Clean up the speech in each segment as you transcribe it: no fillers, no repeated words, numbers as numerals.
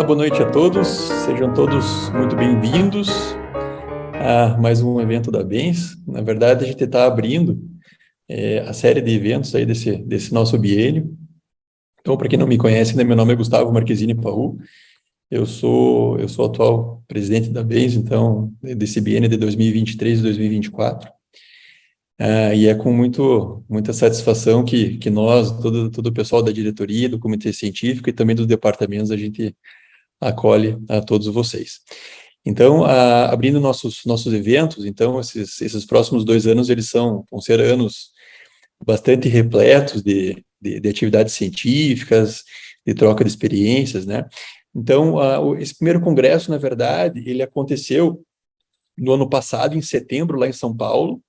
boa noite a todos, sejam todos muito bem-vindos a mais um evento da Bens. Na verdade, a gente está abrindo a série de eventos aí desse nosso biênio. Então, para quem não me conhece, né, meu nome é Gustavo Marquezine Paul, eu sou atual presidente da Bens, então, desse biênio de 2023 e 2024. E é com muita satisfação que nós, todo o pessoal da diretoria, do comitê científico e também dos departamentos, a gente acolhe a todos vocês. Então, abrindo nossos eventos, então, esses próximos 2 anos, vão ser anos bastante repletos de atividades científicas, de troca de experiências, né? Então, esse primeiro congresso, na verdade, ele aconteceu no ano passado, em setembro, lá em São Paulo,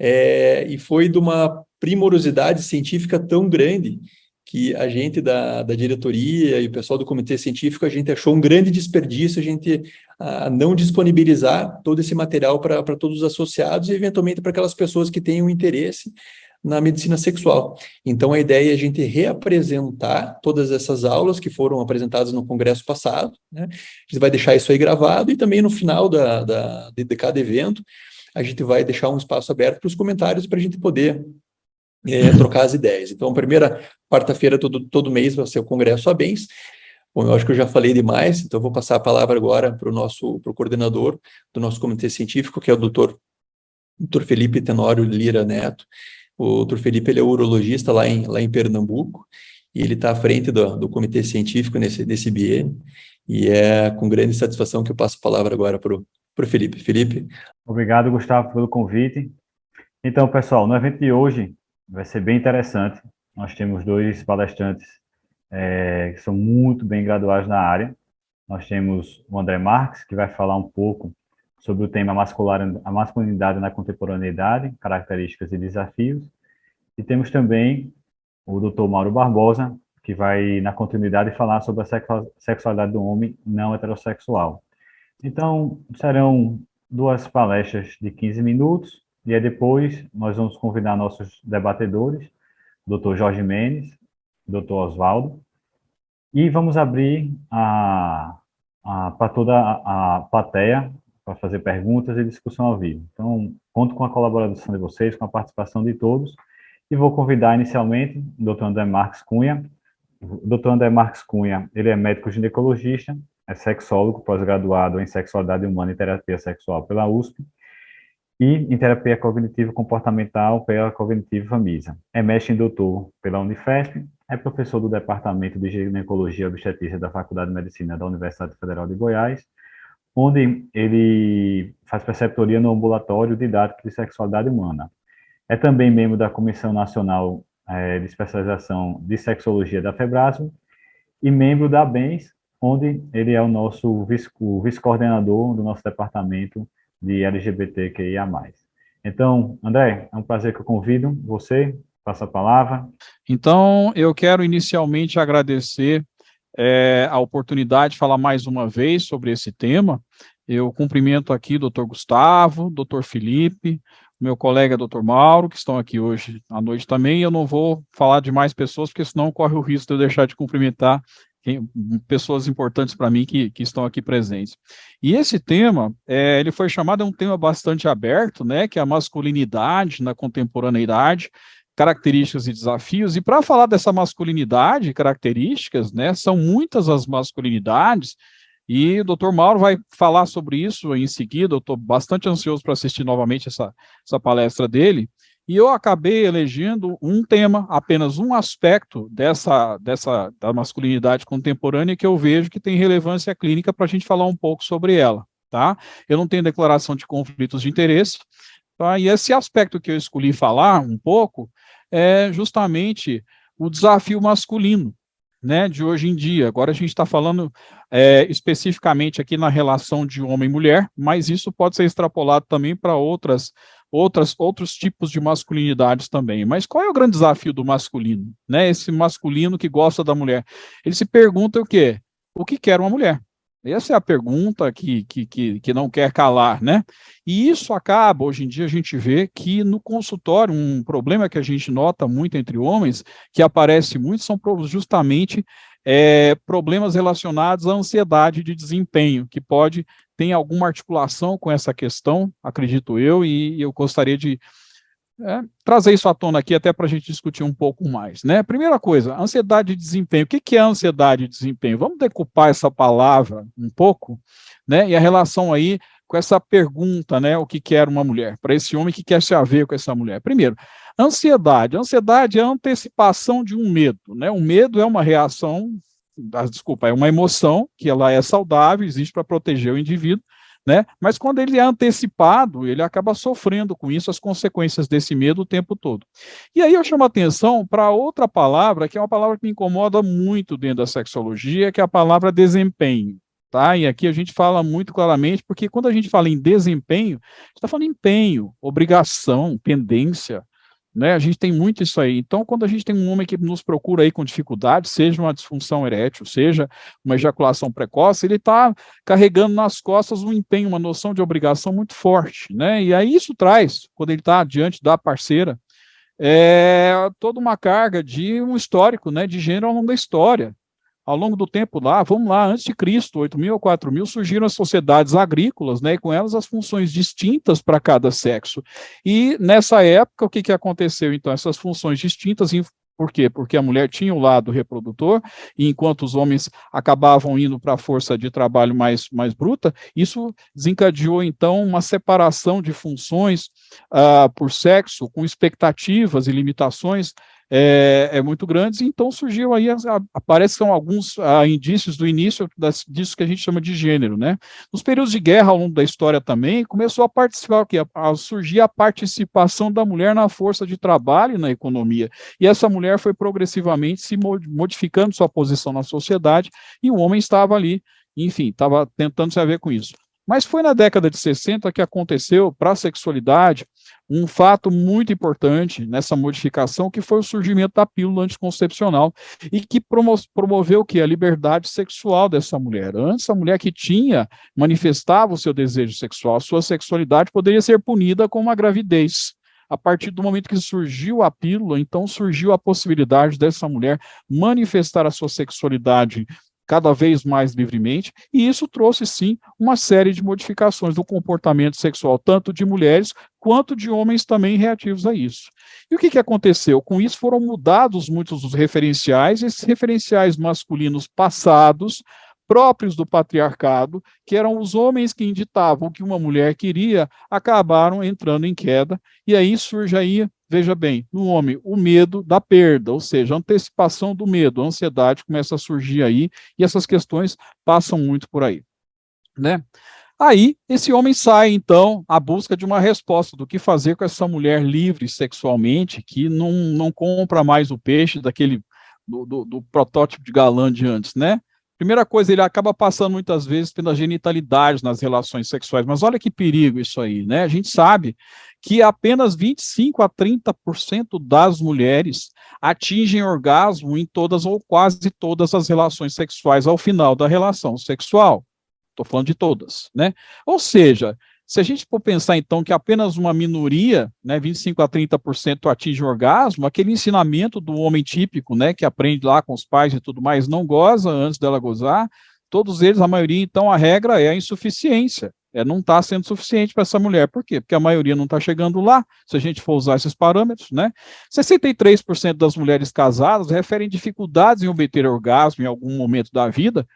e foi de uma primorosidade científica tão grande que a gente da diretoria e o pessoal do comitê científico, a gente achou um grande desperdício a gente não disponibilizar todo esse material para todos os associados e, eventualmente, para aquelas pessoas que tenham interesse na medicina sexual. Então, a ideia é a gente reapresentar todas essas aulas que foram apresentadas no congresso passado, né? A gente vai deixar isso aí gravado e também no final de cada evento, a gente vai deixar um espaço aberto para os comentários para a gente poder trocar as ideias. Então, a primeira quarta-feira todo mês vai ser o Congresso ABENS. Bom, eu acho que eu já falei demais, então eu vou passar a palavra agora para o coordenador do nosso comitê científico, que é o doutor Felipe Tenório Lira Neto. O doutor Felipe, ele é urologista lá em Pernambuco, e ele está à frente do comitê científico desse biênio, e é com grande satisfação que eu passo a palavra agora para o Felipe. Felipe. Obrigado, Gustavo, pelo convite. Então, pessoal, no evento de hoje vai ser bem interessante. Nós temos dois palestrantes que são muito bem graduados na área. Nós temos o André Marques, que vai falar um pouco sobre o tema a masculinidade na contemporaneidade, características e desafios. E temos também o Dr. Mauro Barbosa, que vai, na continuidade, falar sobre a sexualidade do homem não heterossexual. Então, serão duas palestras de 15 minutos, e aí depois nós vamos convidar nossos debatedores, Dr. Jorge Mendes, Dr. Oswaldo, e vamos abrir para toda a plateia para fazer perguntas e discussão ao vivo. Então, conto com a colaboração de vocês, com a participação de todos, e vou convidar inicialmente o Dr. André Marques Cunha. O Dr. André Marques Cunha, ele é médico ginecologista, é sexólogo, pós-graduado em sexualidade humana e terapia sexual pela USP, e em terapia cognitivo-comportamental pela Cognitivo Famisa. É mestre em doutor pela Unifesp, é professor do Departamento de Ginecologia e Obstetrícia da Faculdade de Medicina da Universidade Federal de Goiás, onde ele faz preceptoria no ambulatório didático de sexualidade humana. É também membro da Comissão Nacional de Especialização de Sexologia da FEBRASO e membro da BENS, onde ele é o nosso vice-coordenador do nosso departamento de LGBTQIA+. Então, André, é um prazer que eu convido você, passa a palavra. Então, eu quero inicialmente agradecer a oportunidade de falar mais uma vez sobre esse tema. Eu cumprimento aqui o doutor Gustavo, doutor Felipe, meu colega doutor Mauro, que estão aqui hoje à noite também. Eu não vou falar de mais pessoas, porque senão corre o risco de eu deixar de cumprimentar pessoas importantes para mim que estão aqui presentes. E esse tema, ele foi chamado, é um tema bastante aberto, né, que é a masculinidade na contemporaneidade, características e desafios. E para falar dessa masculinidade e características, né, são muitas as masculinidades, e o Dr. Mauro vai falar sobre isso em seguida. Eu estou bastante ansioso para assistir novamente essa palestra dele, e eu acabei elegendo um tema, apenas um aspecto da masculinidade contemporânea que eu vejo que tem relevância clínica para a gente falar um pouco sobre ela, tá? Eu não tenho declaração de conflitos de interesse, tá? E esse aspecto que eu escolhi falar um pouco é justamente o desafio masculino, né, de hoje em dia. Agora a gente está falando especificamente aqui na relação de homem e mulher, mas isso pode ser extrapolado também para outros tipos de masculinidades também. Mas qual é o grande desafio do masculino? Né? Esse masculino que gosta da mulher. Ele se pergunta o quê? O que quer uma mulher? Essa é a pergunta que não quer calar, né? E isso acaba, hoje em dia, a gente vê que no consultório, um problema que a gente nota muito entre homens, que aparece muito, são justamente problemas relacionados à ansiedade de desempenho, que pode ter alguma articulação com essa questão, acredito eu, e eu gostaria de trazer isso à tona aqui até para a gente discutir um pouco mais, né? Primeira coisa, ansiedade de desempenho. O que é ansiedade de desempenho? Vamos decupar essa palavra um pouco, né? E a relação aí com essa pergunta, né? O que quer uma mulher? Para esse homem que quer se haver com essa mulher. Primeiro, ansiedade. Ansiedade é a antecipação de um medo, né? O medo é uma reação, é uma emoção que ela é saudável, existe para proteger o indivíduo, né? Mas quando ele é antecipado, ele acaba sofrendo com isso as consequências desse medo o tempo todo. E aí eu chamo a atenção para outra palavra, que é uma palavra que me incomoda muito dentro da sexologia, que é a palavra desempenho. Tá? E aqui a gente fala muito claramente, porque quando a gente fala em desempenho, a gente está falando em empenho, obrigação, pendência, né? A gente tem muito isso aí. Então, quando a gente tem um homem que nos procura aí com dificuldade, seja uma disfunção erétil, seja uma ejaculação precoce, ele está carregando nas costas um empenho, uma noção de obrigação muito forte, né? E aí isso traz, quando ele está diante da parceira, toda uma carga de um histórico, né, de gênero ao longo da história. Ao longo do tempo lá, vamos lá, antes de Cristo, 8.000 ou 4.000, surgiram as sociedades agrícolas, né, e com elas as funções distintas para cada sexo. E nessa época, o que aconteceu? Então, essas funções distintas, por quê? Porque a mulher tinha o lado reprodutor, e enquanto os homens acabavam indo para a força de trabalho mais bruta, isso desencadeou, então, uma separação de funções por sexo, com expectativas e limitações muito grandes, então surgiu aí, aparecem alguns indícios do início disso que a gente chama de gênero, né? Nos períodos de guerra, ao longo da história também, começou a participar, a surgir a participação da mulher na força de trabalho e na economia, e essa mulher foi progressivamente se modificando sua posição na sociedade, e o homem estava ali, enfim, estava tentando se haver com isso. Mas foi na década de 60 que aconteceu, para a sexualidade, um fato muito importante nessa modificação, que foi o surgimento da pílula anticoncepcional, e que promoveu o quê? A liberdade sexual dessa mulher. Antes, a mulher que manifestava o seu desejo sexual, a sua sexualidade, poderia ser punida com uma gravidez. A partir do momento que surgiu a pílula, então surgiu a possibilidade dessa mulher manifestar a sua sexualidade cada vez mais livremente, e isso trouxe, sim, uma série de modificações do comportamento sexual, tanto de mulheres quanto de homens também reativos a isso. E o que aconteceu? Com isso foram mudados muitos dos referenciais, esses referenciais masculinos passados, próprios do patriarcado, que eram os homens que inditavam o que uma mulher queria, acabaram entrando em queda, e aí surge aí, veja bem, no homem, o medo da perda, ou seja, a antecipação do medo, a ansiedade começa a surgir aí, e essas questões passam muito por aí, né? Aí, esse homem sai, então, à busca de uma resposta do que fazer com essa mulher livre sexualmente, que não compra mais o peixe do protótipo de galã de antes, né? Primeira coisa, ele acaba passando muitas vezes pela genitalidade nas relações sexuais, mas olha que perigo isso aí, né? A gente sabe que apenas 25 a 30% das mulheres atingem orgasmo em todas ou quase todas as relações sexuais ao final da relação sexual. Estou falando de todas, né? Ou seja, se a gente for pensar, então, que apenas uma minoria, né, 25 a 30% atinge o orgasmo, aquele ensinamento do homem típico, né, que aprende lá com os pais e tudo mais, não goza antes dela gozar, todos eles, a maioria, então, a regra é a insuficiência, não está sendo suficiente para essa mulher. Por quê? Porque a maioria não está chegando lá, se a gente for usar esses parâmetros, né? 63% das mulheres casadas referem dificuldades em obter orgasmo em algum momento da vida,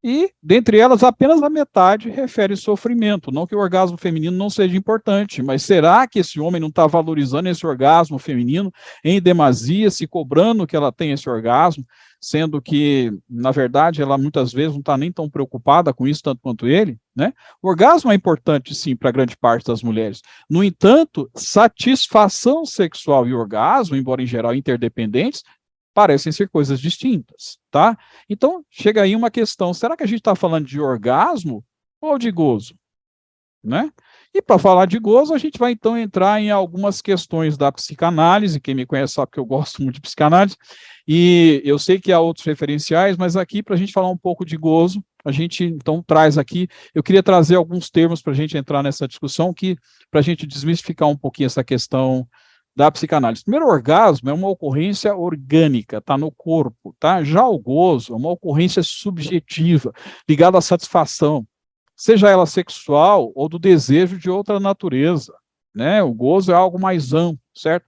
e, dentre elas, apenas a metade refere sofrimento. Não que o orgasmo feminino não seja importante, mas será que esse homem não está valorizando esse orgasmo feminino em demasia, se cobrando que ela tenha esse orgasmo, sendo que, na verdade, ela muitas vezes não está nem tão preocupada com isso tanto quanto ele, né? O orgasmo é importante, sim, para grande parte das mulheres. No entanto, satisfação sexual e orgasmo, embora em geral interdependentes, parecem ser coisas distintas, tá? Então, chega aí uma questão, será que a gente está falando de orgasmo ou de gozo? Né? E para falar de gozo, a gente vai então entrar em algumas questões da psicanálise, quem me conhece sabe que eu gosto muito de psicanálise, e eu sei que há outros referenciais, mas aqui para a gente falar um pouco de gozo, a gente então traz aqui, eu queria trazer alguns termos para a gente entrar nessa discussão, para a gente desmistificar um pouquinho essa questão da psicanálise. Primeiro, o orgasmo é uma ocorrência orgânica, está no corpo, tá? Já o gozo é uma ocorrência subjetiva, ligada à satisfação, seja ela sexual ou do desejo de outra natureza, né? O gozo é algo mais amplo, certo?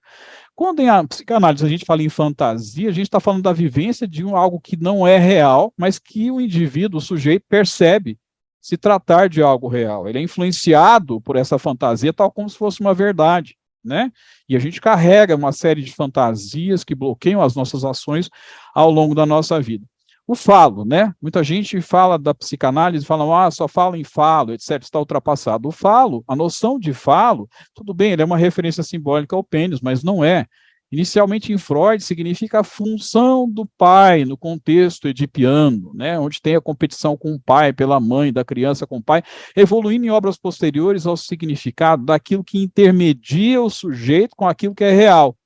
Quando em a psicanálise a gente fala em fantasia, a gente está falando da vivência de algo que não é real, mas que o indivíduo, o sujeito, percebe se tratar de algo real. Ele é influenciado por essa fantasia, tal como se fosse uma verdade, né? E a gente carrega uma série de fantasias que bloqueiam as nossas ações ao longo da nossa vida. O falo, né? Muita gente fala da psicanálise, fala, só fala em falo, etc., está ultrapassado. O falo, a noção de falo, tudo bem, ele é uma referência simbólica ao pênis, mas não é. Inicialmente em Freud significa a função do pai no contexto edipiano, né, onde tem a competição com o pai, pela mãe, da criança com o pai, evoluindo em obras posteriores ao significado daquilo que intermedia o sujeito com aquilo que é real,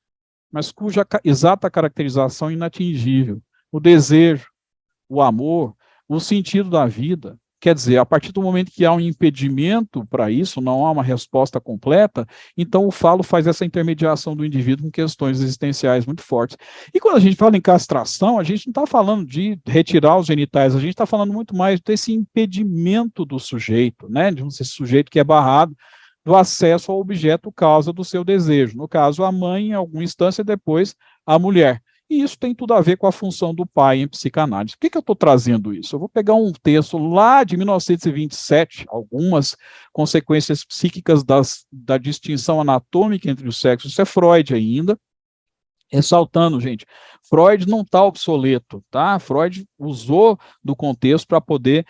mas cuja exata caracterização é inatingível. O desejo, o amor, o sentido da vida. Quer dizer, a partir do momento que há um impedimento para isso, não há uma resposta completa, então o falo faz essa intermediação do indivíduo com questões existenciais muito fortes. E quando a gente fala em castração, a gente não está falando de retirar os genitais, a gente está falando muito mais desse impedimento do sujeito, né, de esse sujeito que é barrado do acesso ao objeto causa do seu desejo. No caso, a mãe, em alguma instância, depois a mulher. E isso tem tudo a ver com a função do pai em psicanálise. Por que eu estou trazendo isso? Eu vou pegar um texto lá de 1927, algumas consequências psíquicas da distinção anatômica entre os sexos. Isso é Freud ainda. Ressaltando, gente, Freud não está obsoleto, tá? Freud usou do contexto para poder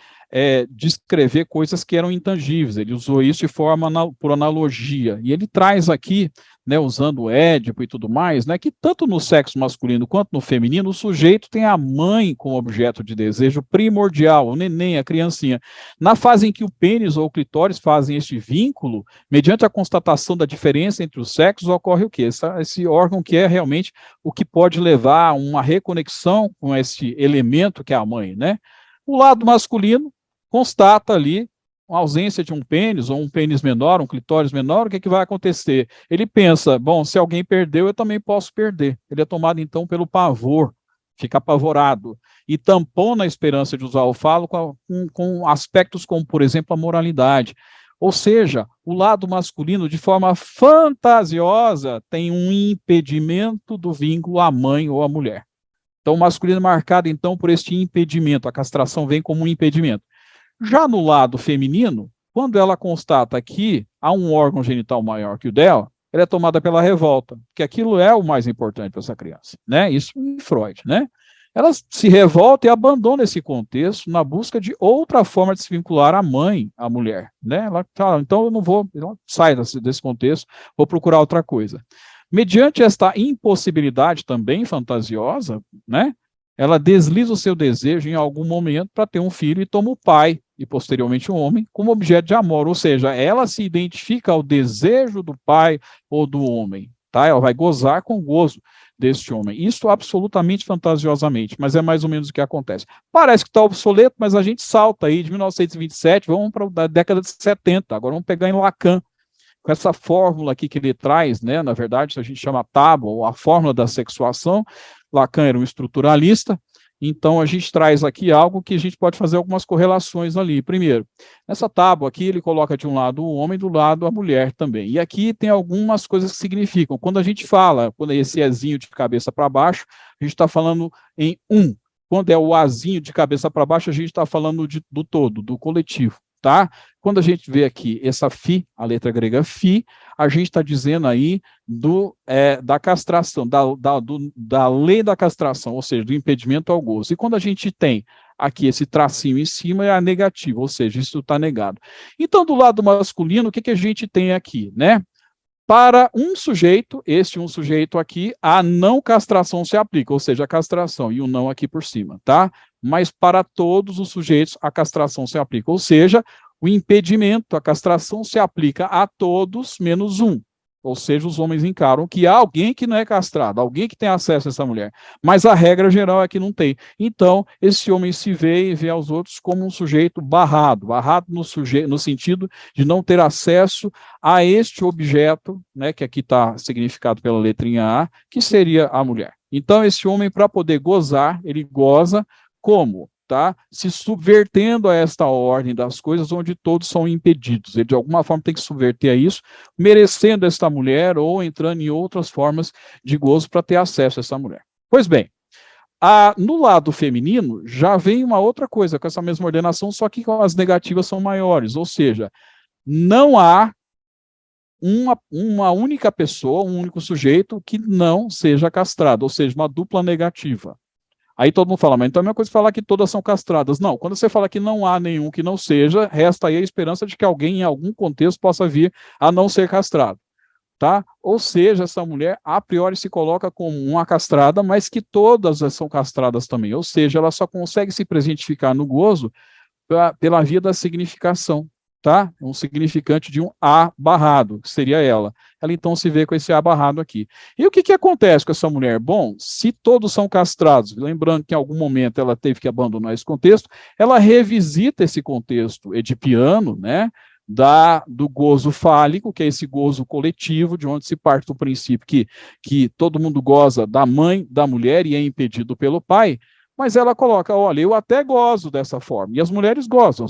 descrever coisas que eram intangíveis. Ele usou isso de forma por analogia. E ele traz aqui, né, usando o Édipo e tudo mais, né, que tanto no sexo masculino quanto no feminino, o sujeito tem a mãe como objeto de desejo primordial, o neném, a criancinha. Na fase em que o pênis ou o clitóris fazem este vínculo, mediante a constatação da diferença entre os sexos, ocorre o quê? Esse órgão que é realmente o que pode levar a uma reconexão com esse elemento que é a mãe, né? O lado masculino constata ali a ausência de um pênis, ou um pênis menor, um clitóris menor, o que vai acontecer? Ele pensa, bom, se alguém perdeu, eu também posso perder. Ele é tomado, então, pelo pavor, fica apavorado, e tampona a esperança de usar o falo com aspectos como, por exemplo, a moralidade. Ou seja, o lado masculino, de forma fantasiosa, tem um impedimento do vínculo à mãe ou à mulher. Então, o masculino é marcado, então, por este impedimento. A castração vem como um impedimento. Já no lado feminino, quando ela constata que há um órgão genital maior que o dela, ela é tomada pela revolta, porque aquilo é o mais importante para essa criança, né? Isso em Freud, né? Ela se revolta e abandona esse contexto na busca de outra forma de se vincular à mãe, à mulher, né? Ela fala, então eu não vou, ela sai desse contexto, vou procurar outra coisa. Mediante esta impossibilidade também fantasiosa, né? Ela desliza o seu desejo em algum momento para ter um filho e toma o pai, e posteriormente o homem, como objeto de amor, ou seja, ela se identifica ao desejo do pai ou do homem, tá? Ela vai gozar com o gozo deste homem. Isso absolutamente fantasiosamente, mas é mais ou menos o que acontece. Parece que está obsoleto, mas a gente salta aí de 1927, vamos para a década de 70, agora vamos pegar em Lacan, com essa fórmula aqui que ele traz, né? Na verdade, a gente chama tábua, ou a fórmula da sexuação. Lacan era um estruturalista, então a gente traz aqui algo que a gente pode fazer algumas correlações ali. Primeiro, nessa tábua aqui ele coloca de um lado o homem, do lado a mulher também. E aqui tem algumas coisas que significam. Quando a gente fala, quando é esse Ezinho de cabeça para baixo, a gente está falando em um. Quando é o Azinho de cabeça para baixo, a gente está falando do todo, do coletivo. Tá? Quando a gente vê aqui essa fi, a letra grega fi, a gente está dizendo aí da castração, da lei da castração, ou seja, do impedimento ao gozo. E quando a gente tem aqui esse tracinho em cima, é a negativa, ou seja, isso está negado. Então, do lado masculino, o que a gente tem aqui, né? Para um sujeito, um sujeito aqui, a não castração se aplica, ou seja, a castração, e o não aqui por cima, tá? Mas para todos os sujeitos, a castração se aplica, ou seja, o impedimento, a castração se aplica a todos, menos um. Ou seja, os homens encaram que há alguém que não é castrado, alguém que tem acesso a essa mulher. Mas a regra geral é que não tem. Então, esse homem se vê e vê aos outros como um sujeito barrado, no sentido de não ter acesso a este objeto, né, que aqui está significado pela letrinha A, que seria a mulher. Então, esse homem, para poder gozar, ele goza como? Tá? Se subvertendo a esta ordem das coisas onde todos são impedidos. Ele, de alguma forma, tem que subverter a isso, merecendo esta mulher ou entrando em outras formas de gozo para ter acesso a essa mulher. Pois bem, no lado feminino, já vem uma outra coisa com essa mesma ordenação, só que as negativas são maiores, ou seja, não há uma única pessoa, um único sujeito que não seja castrado, ou seja, uma dupla negativa. Aí todo mundo fala, mas então é a mesma coisa falar que todas são castradas. Não, quando você fala que não há nenhum que não seja, resta aí a esperança de que alguém em algum contexto possa vir a não ser castrado, tá? Ou seja, essa mulher a priori se coloca como uma castrada, mas que todas são castradas também. Ou seja, ela só consegue se presentificar no gozo pela via da significação, tá? Um significante de um A barrado, que seria ela. Ela então se vê com esse A barrado aqui. E o que acontece com essa mulher? Bom, se todos são castrados, lembrando que em algum momento ela teve que abandonar esse contexto, ela revisita esse contexto edipiano, né? Do gozo fálico, que é esse gozo coletivo, de onde se parte do princípio que todo mundo goza da mãe, da mulher e é impedido pelo pai. Mas ela coloca, olha, eu até gozo dessa forma. E as mulheres gozam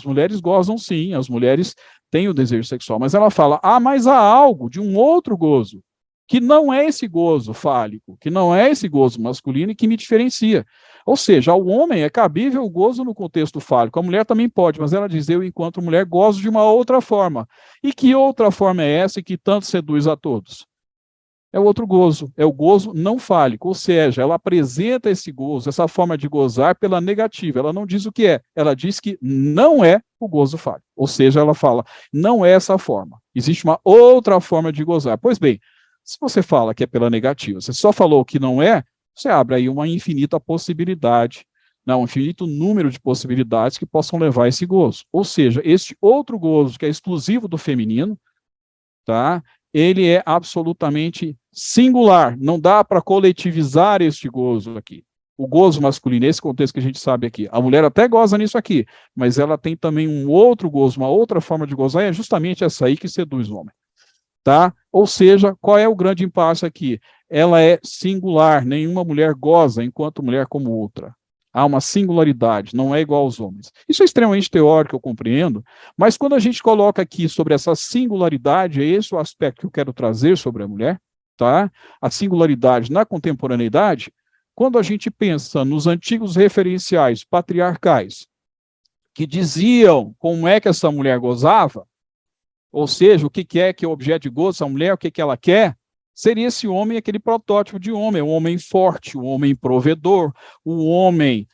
sim, as mulheres têm o desejo sexual. Mas ela fala, mas há algo de um outro gozo, que não é esse gozo fálico, que não é esse gozo masculino e que me diferencia. Ou seja, ao homem é cabível o gozo no contexto fálico, a mulher também pode, mas ela diz, eu, enquanto mulher, gozo de uma outra forma. E que outra forma é essa que tanto seduz a todos? É o outro gozo, é o gozo não fálico, ou seja, ela apresenta esse gozo, essa forma de gozar pela negativa, ela não diz o que é, ela diz que não é o gozo fálico, ou seja, ela fala, não é essa forma, existe uma outra forma de gozar. Pois bem, se você fala que é pela negativa, você só falou que não é, você abre aí uma infinita possibilidade, um infinito número de possibilidades que possam levar a esse gozo, ou seja, este outro gozo que é exclusivo do feminino, tá? Ele é absolutamente singular, não dá para coletivizar este gozo aqui. O gozo masculino, esse contexto que a gente sabe aqui, a mulher até goza nisso aqui, mas ela tem também um outro gozo, uma outra forma de gozar, e é justamente essa aí que seduz o homem, tá? Ou seja, qual é o grande impasse aqui? Ela é singular, nenhuma mulher goza enquanto mulher como outra. Há uma singularidade, não é igual aos homens. Isso é extremamente teórico, eu compreendo, mas quando a gente coloca aqui sobre essa singularidade, é esse o aspecto que eu quero trazer sobre a mulher, tá? A singularidade na contemporaneidade, quando a gente pensa nos antigos referenciais patriarcais, que diziam como é que essa mulher gozava, ou seja, o que é que é o objeto de gozo dessa mulher, o que ela quer, seria esse homem, aquele protótipo de homem, um homem forte, um homem provedor, um homem,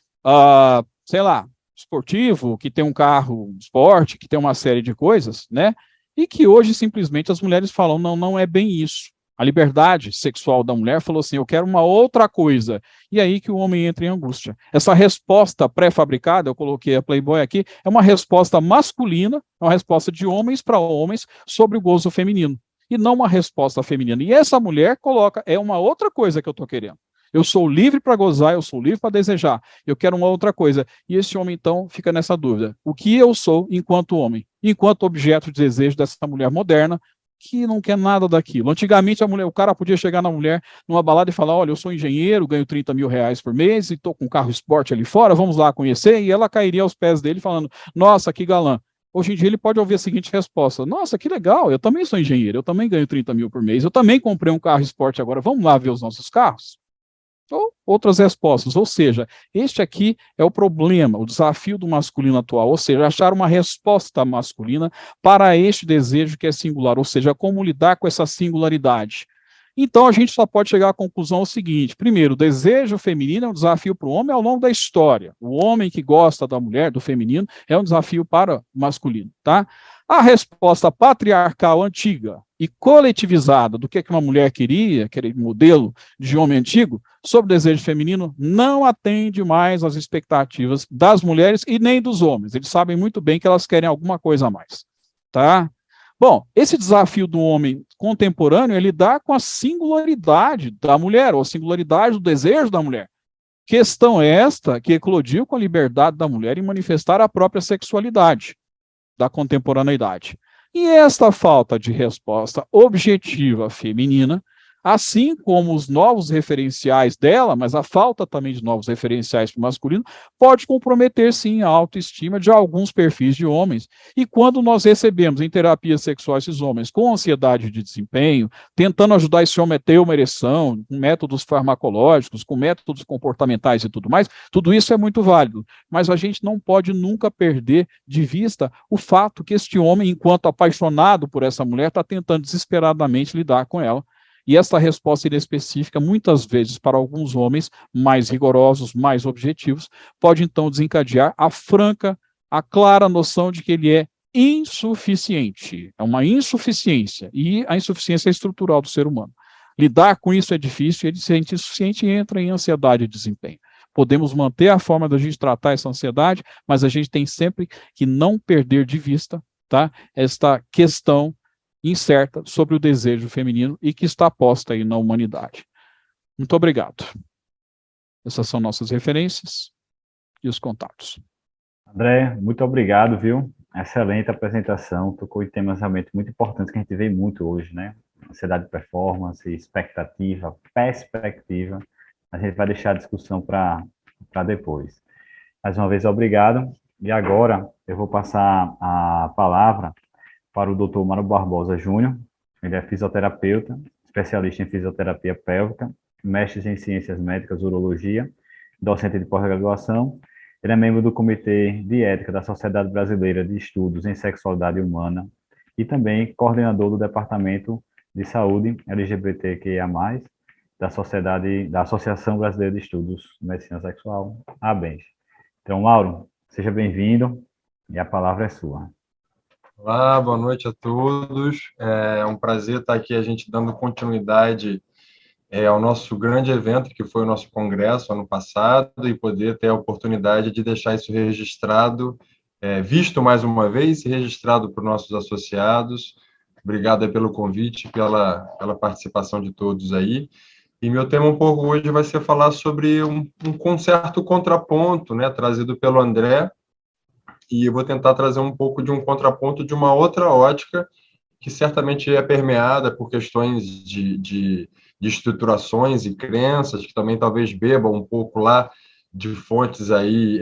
sei lá, esportivo, que tem um carro esporte, que tem uma série de coisas, né? E que hoje simplesmente as mulheres falam, não é bem isso. A liberdade sexual da mulher falou assim, eu quero uma outra coisa. E aí que o homem entra em angústia. Essa resposta pré-fabricada, eu coloquei a Playboy aqui, é uma resposta masculina, é uma resposta de homens para homens sobre o gozo feminino. E não uma resposta feminina. E essa mulher coloca, é uma outra coisa que eu estou querendo. Eu sou livre para gozar, eu sou livre para desejar, eu quero uma outra coisa. E esse homem, então, fica nessa dúvida. O que eu sou enquanto homem? Enquanto objeto de desejo dessa mulher moderna, que não quer nada daquilo. Antigamente, o cara podia chegar na mulher numa balada e falar, olha, eu sou engenheiro, ganho 30 mil reais por mês e estou com um carro esporte ali fora, vamos lá conhecer, e ela cairia aos pés dele falando, nossa, que galã. Hoje em dia ele pode ouvir a seguinte resposta, nossa, que legal, eu também sou engenheiro, eu também ganho 30 mil por mês, eu também comprei um carro esporte agora, vamos lá ver os nossos carros? Ou outras respostas, ou seja, este aqui é o problema, o desafio do masculino atual, ou seja, achar uma resposta masculina para este desejo que é singular, ou seja, como lidar com essa singularidade. Então, a gente só pode chegar à conclusão seguinte, primeiro, o desejo feminino é um desafio para o homem ao longo da história, o homem que gosta da mulher, do feminino, é um desafio para o masculino, tá? A resposta patriarcal antiga e coletivizada do que uma mulher queria, aquele modelo de homem antigo, sobre o desejo feminino, não atende mais às expectativas das mulheres e nem dos homens. Eles sabem muito bem que elas querem alguma coisa a mais, tá? Bom, esse desafio do homem contemporâneo é lidar com a singularidade da mulher, ou a singularidade do desejo da mulher. Questão esta que eclodiu com a liberdade da mulher em manifestar a própria sexualidade da contemporaneidade. E esta falta de resposta objetiva feminina, assim como os novos referenciais dela, mas a falta também de novos referenciais para o masculino, pode comprometer, sim, a autoestima de alguns perfis de homens. E quando nós recebemos em terapia sexual esses homens com ansiedade de desempenho, tentando ajudar esse homem a ter uma ereção, com métodos farmacológicos, com métodos comportamentais e tudo mais, tudo isso é muito válido. Mas a gente não pode nunca perder de vista o fato que este homem, enquanto apaixonado por essa mulher, está tentando desesperadamente lidar com ela. E essa resposta inespecífica, muitas vezes, para alguns homens mais rigorosos, mais objetivos, pode então desencadear a franca, a clara noção de que ele é insuficiente. É uma insuficiência, e a insuficiência é estrutural do ser humano. Lidar com isso é difícil, ele se sente insuficiente e entra em ansiedade de desempenho. Podemos manter a forma da gente tratar essa ansiedade, mas a gente tem sempre que não perder de vista, tá, esta questão incerta sobre o desejo feminino e que está posta aí na humanidade. Muito obrigado. Essas são nossas referências e os contatos. André, muito obrigado, viu? Excelente apresentação, tocou em temas realmente muito importantes que a gente vê muito hoje, né? Ansiedade de performance, expectativa, perspectiva. A gente vai deixar a discussão para depois. Mais uma vez, obrigado. E agora eu vou passar a palavra para o Dr. Mário Barbosa Júnior. Ele é fisioterapeuta, especialista em fisioterapia pélvica, mestre em ciências médicas, urologia, docente de pós-graduação. Ele é membro do Comitê de Ética da Sociedade Brasileira de Estudos em Sexualidade Humana e também coordenador do Departamento de Saúde LGBTQIA+, da Associação Brasileira de Estudos de Medicina Sexual, a ABENS. Então, Mauro, seja bem-vindo e a palavra é sua. Olá, boa noite a todos. É um prazer estar aqui, a gente dando continuidade ao nosso grande evento, que foi o nosso congresso ano passado, e poder ter a oportunidade de deixar isso registrado, visto mais uma vez e registrado por nossos associados. Obrigado aí pelo convite, pela participação de todos aí. E meu tema um pouco hoje vai ser falar sobre um certo contraponto, né, trazido pelo André, e eu vou tentar trazer um pouco de um contraponto de uma outra ótica, que certamente é permeada por questões de estruturações e crenças, que também talvez bebam um pouco lá de fontes aí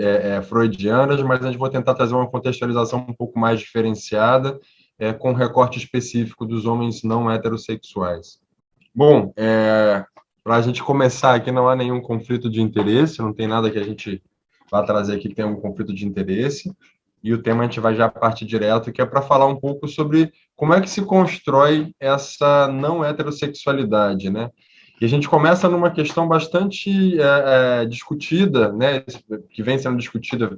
freudianas, mas a gente vai tentar trazer uma contextualização um pouco mais diferenciada, com um recorte específico dos homens não heterossexuais. Bom, para a gente começar aqui, não há nenhum conflito de interesse, não tem nada que a gente vá trazer aqui que tenha um conflito de interesse, e o tema a gente vai já partir direto, que é para falar um pouco sobre como é que se constrói essa não heterossexualidade, né? E a gente começa numa questão bastante discutida, né? Que vem sendo discutida,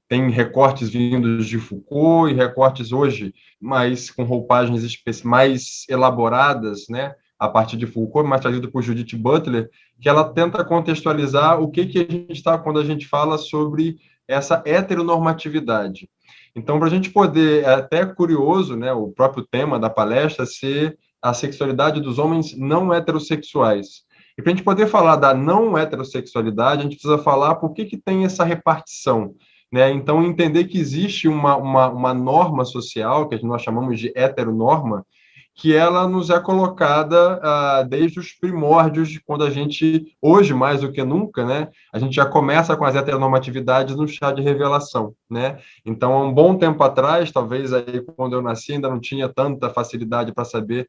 tem recortes vindos de Foucault e recortes hoje mais com roupagens mais elaboradas, né? A partir de Foucault, mais trazido por Judith Butler, que ela tenta contextualizar o que a gente está quando a gente fala sobre essa heteronormatividade. Então, para a gente poder, é até curioso, né, o próprio tema da palestra ser a sexualidade dos homens não heterossexuais. E para a gente poder falar da não heterossexualidade, a gente precisa falar por que tem essa repartição, né? Então, entender que existe uma norma social, que nós chamamos de heteronorma, que ela nos é colocada desde os primórdios, de quando a gente, hoje mais do que nunca, né, a gente já começa com as heteronormatividades no chá de revelação, né? Então, há um bom tempo atrás, talvez aí quando eu nasci, ainda não tinha tanta facilidade para saber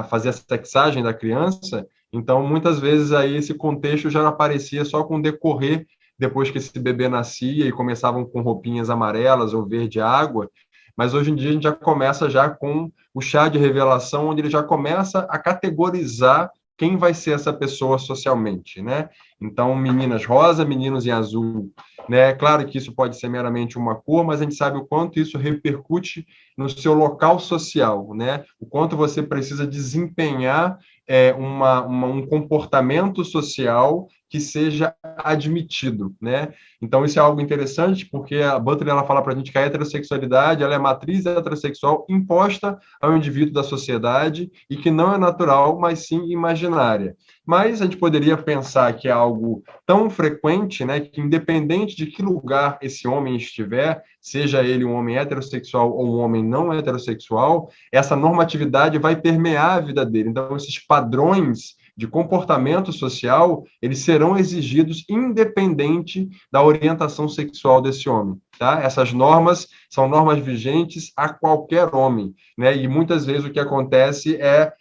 fazer a sexagem da criança, então, muitas vezes aí esse contexto já aparecia só com o decorrer, depois que esse bebê nascia e começavam com roupinhas amarelas ou verde água, mas hoje em dia a gente já começa já com o chá de revelação, onde ele já começa a categorizar quem vai ser essa pessoa socialmente, né? Então, meninas rosa, meninos em azul, né? Claro que isso pode ser meramente uma cor, mas a gente sabe o quanto isso repercute no seu local social, né? O quanto você precisa desempenhar um comportamento social que seja admitido, né? Então, isso é algo interessante, porque a Butler ela fala para a gente que a heterossexualidade ela é a matriz heterossexual imposta ao indivíduo da sociedade e que não é natural, mas sim imaginária. Mas a gente poderia pensar que é algo tão frequente, né, que independente de que lugar esse homem estiver, seja ele um homem heterossexual ou um homem não heterossexual, essa normatividade vai permear a vida dele. Então, esses padrões de comportamento social, eles serão exigidos independente da orientação sexual desse homem, tá? Essas normas são normas vigentes a qualquer homem, né? E muitas vezes o que acontece é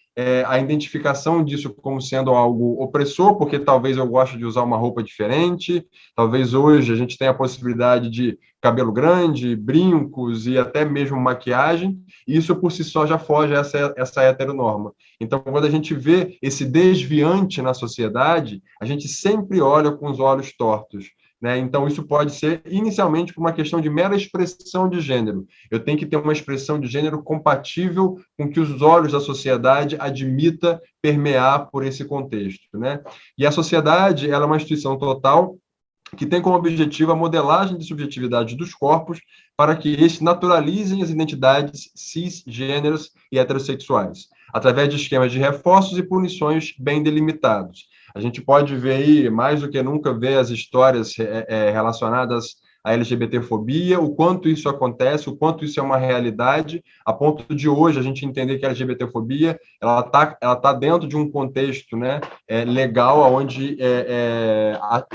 a identificação disso como sendo algo opressor, porque talvez eu goste de usar uma roupa diferente, talvez hoje a gente tenha a possibilidade de cabelo grande, brincos e até mesmo maquiagem, e isso por si só já foge a essa heteronorma. Então, quando a gente vê esse desviante na sociedade, a gente sempre olha com os olhos tortos, né? Então, isso pode ser inicialmente por uma questão de mera expressão de gênero. Eu tenho que ter uma expressão de gênero compatível com que os olhos da sociedade admita permear por esse contexto, né? E a sociedade, ela é uma instituição total que tem como objetivo a modelagem de subjetividade dos corpos para que estes naturalizem as identidades cisgêneros e heterossexuais, através de esquemas de reforços e punições bem delimitados. A gente pode ver aí, mais do que nunca, ver as histórias relacionadas à LGBTfobia, o quanto isso acontece, o quanto isso é uma realidade, a ponto de hoje a gente entender que a LGBTfobia ela tá dentro de um contexto, né, legal, onde,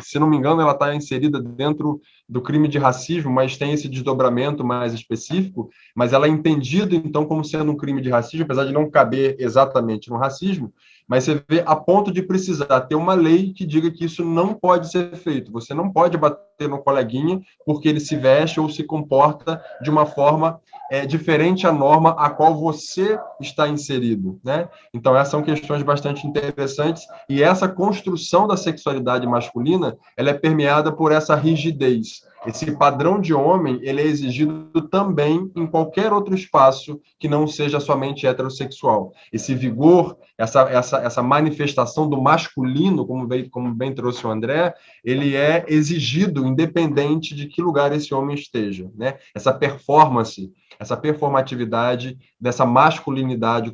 se não me engano, ela está inserida dentro do crime de racismo, mas tem esse desdobramento mais específico, mas ela é entendida, então, como sendo um crime de racismo, apesar de não caber exatamente no racismo, mas você vê a ponto de precisar ter uma lei que diga que isso não pode ser feito. Você não pode bater no coleguinha porque ele se veste ou se comporta de uma forma diferente à norma a qual você está inserido, né? Então, essas são questões bastante interessantes e essa construção da sexualidade masculina, ela é permeada por essa rigidez. Esse padrão de homem, ele é exigido também em qualquer outro espaço que não seja somente heterossexual. Esse vigor, essa manifestação do masculino, como bem trouxe o André, ele é exigido independente de que lugar esse homem esteja, né? Essa performance, essa performatividade dessa masculinidade,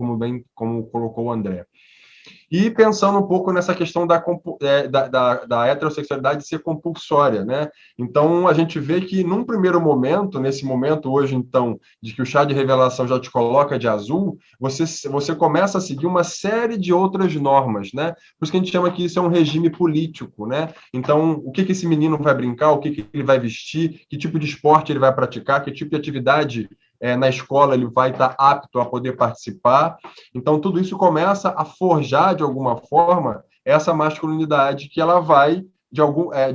como colocou o André. E pensando um pouco nessa questão da heterossexualidade ser compulsória, né? Então, a gente vê que, num primeiro momento, nesse momento hoje, então, de que o chá de revelação já te coloca de azul, você começa a seguir uma série de outras normas, né? Por isso que a gente chama que isso é um regime político, né? Então, o que esse menino vai brincar, o que ele vai vestir, que tipo de esporte ele vai praticar, que tipo de atividade na escola ele vai estar apto a poder participar. Então, tudo isso começa a forjar, de alguma forma, essa masculinidade que ela vai, de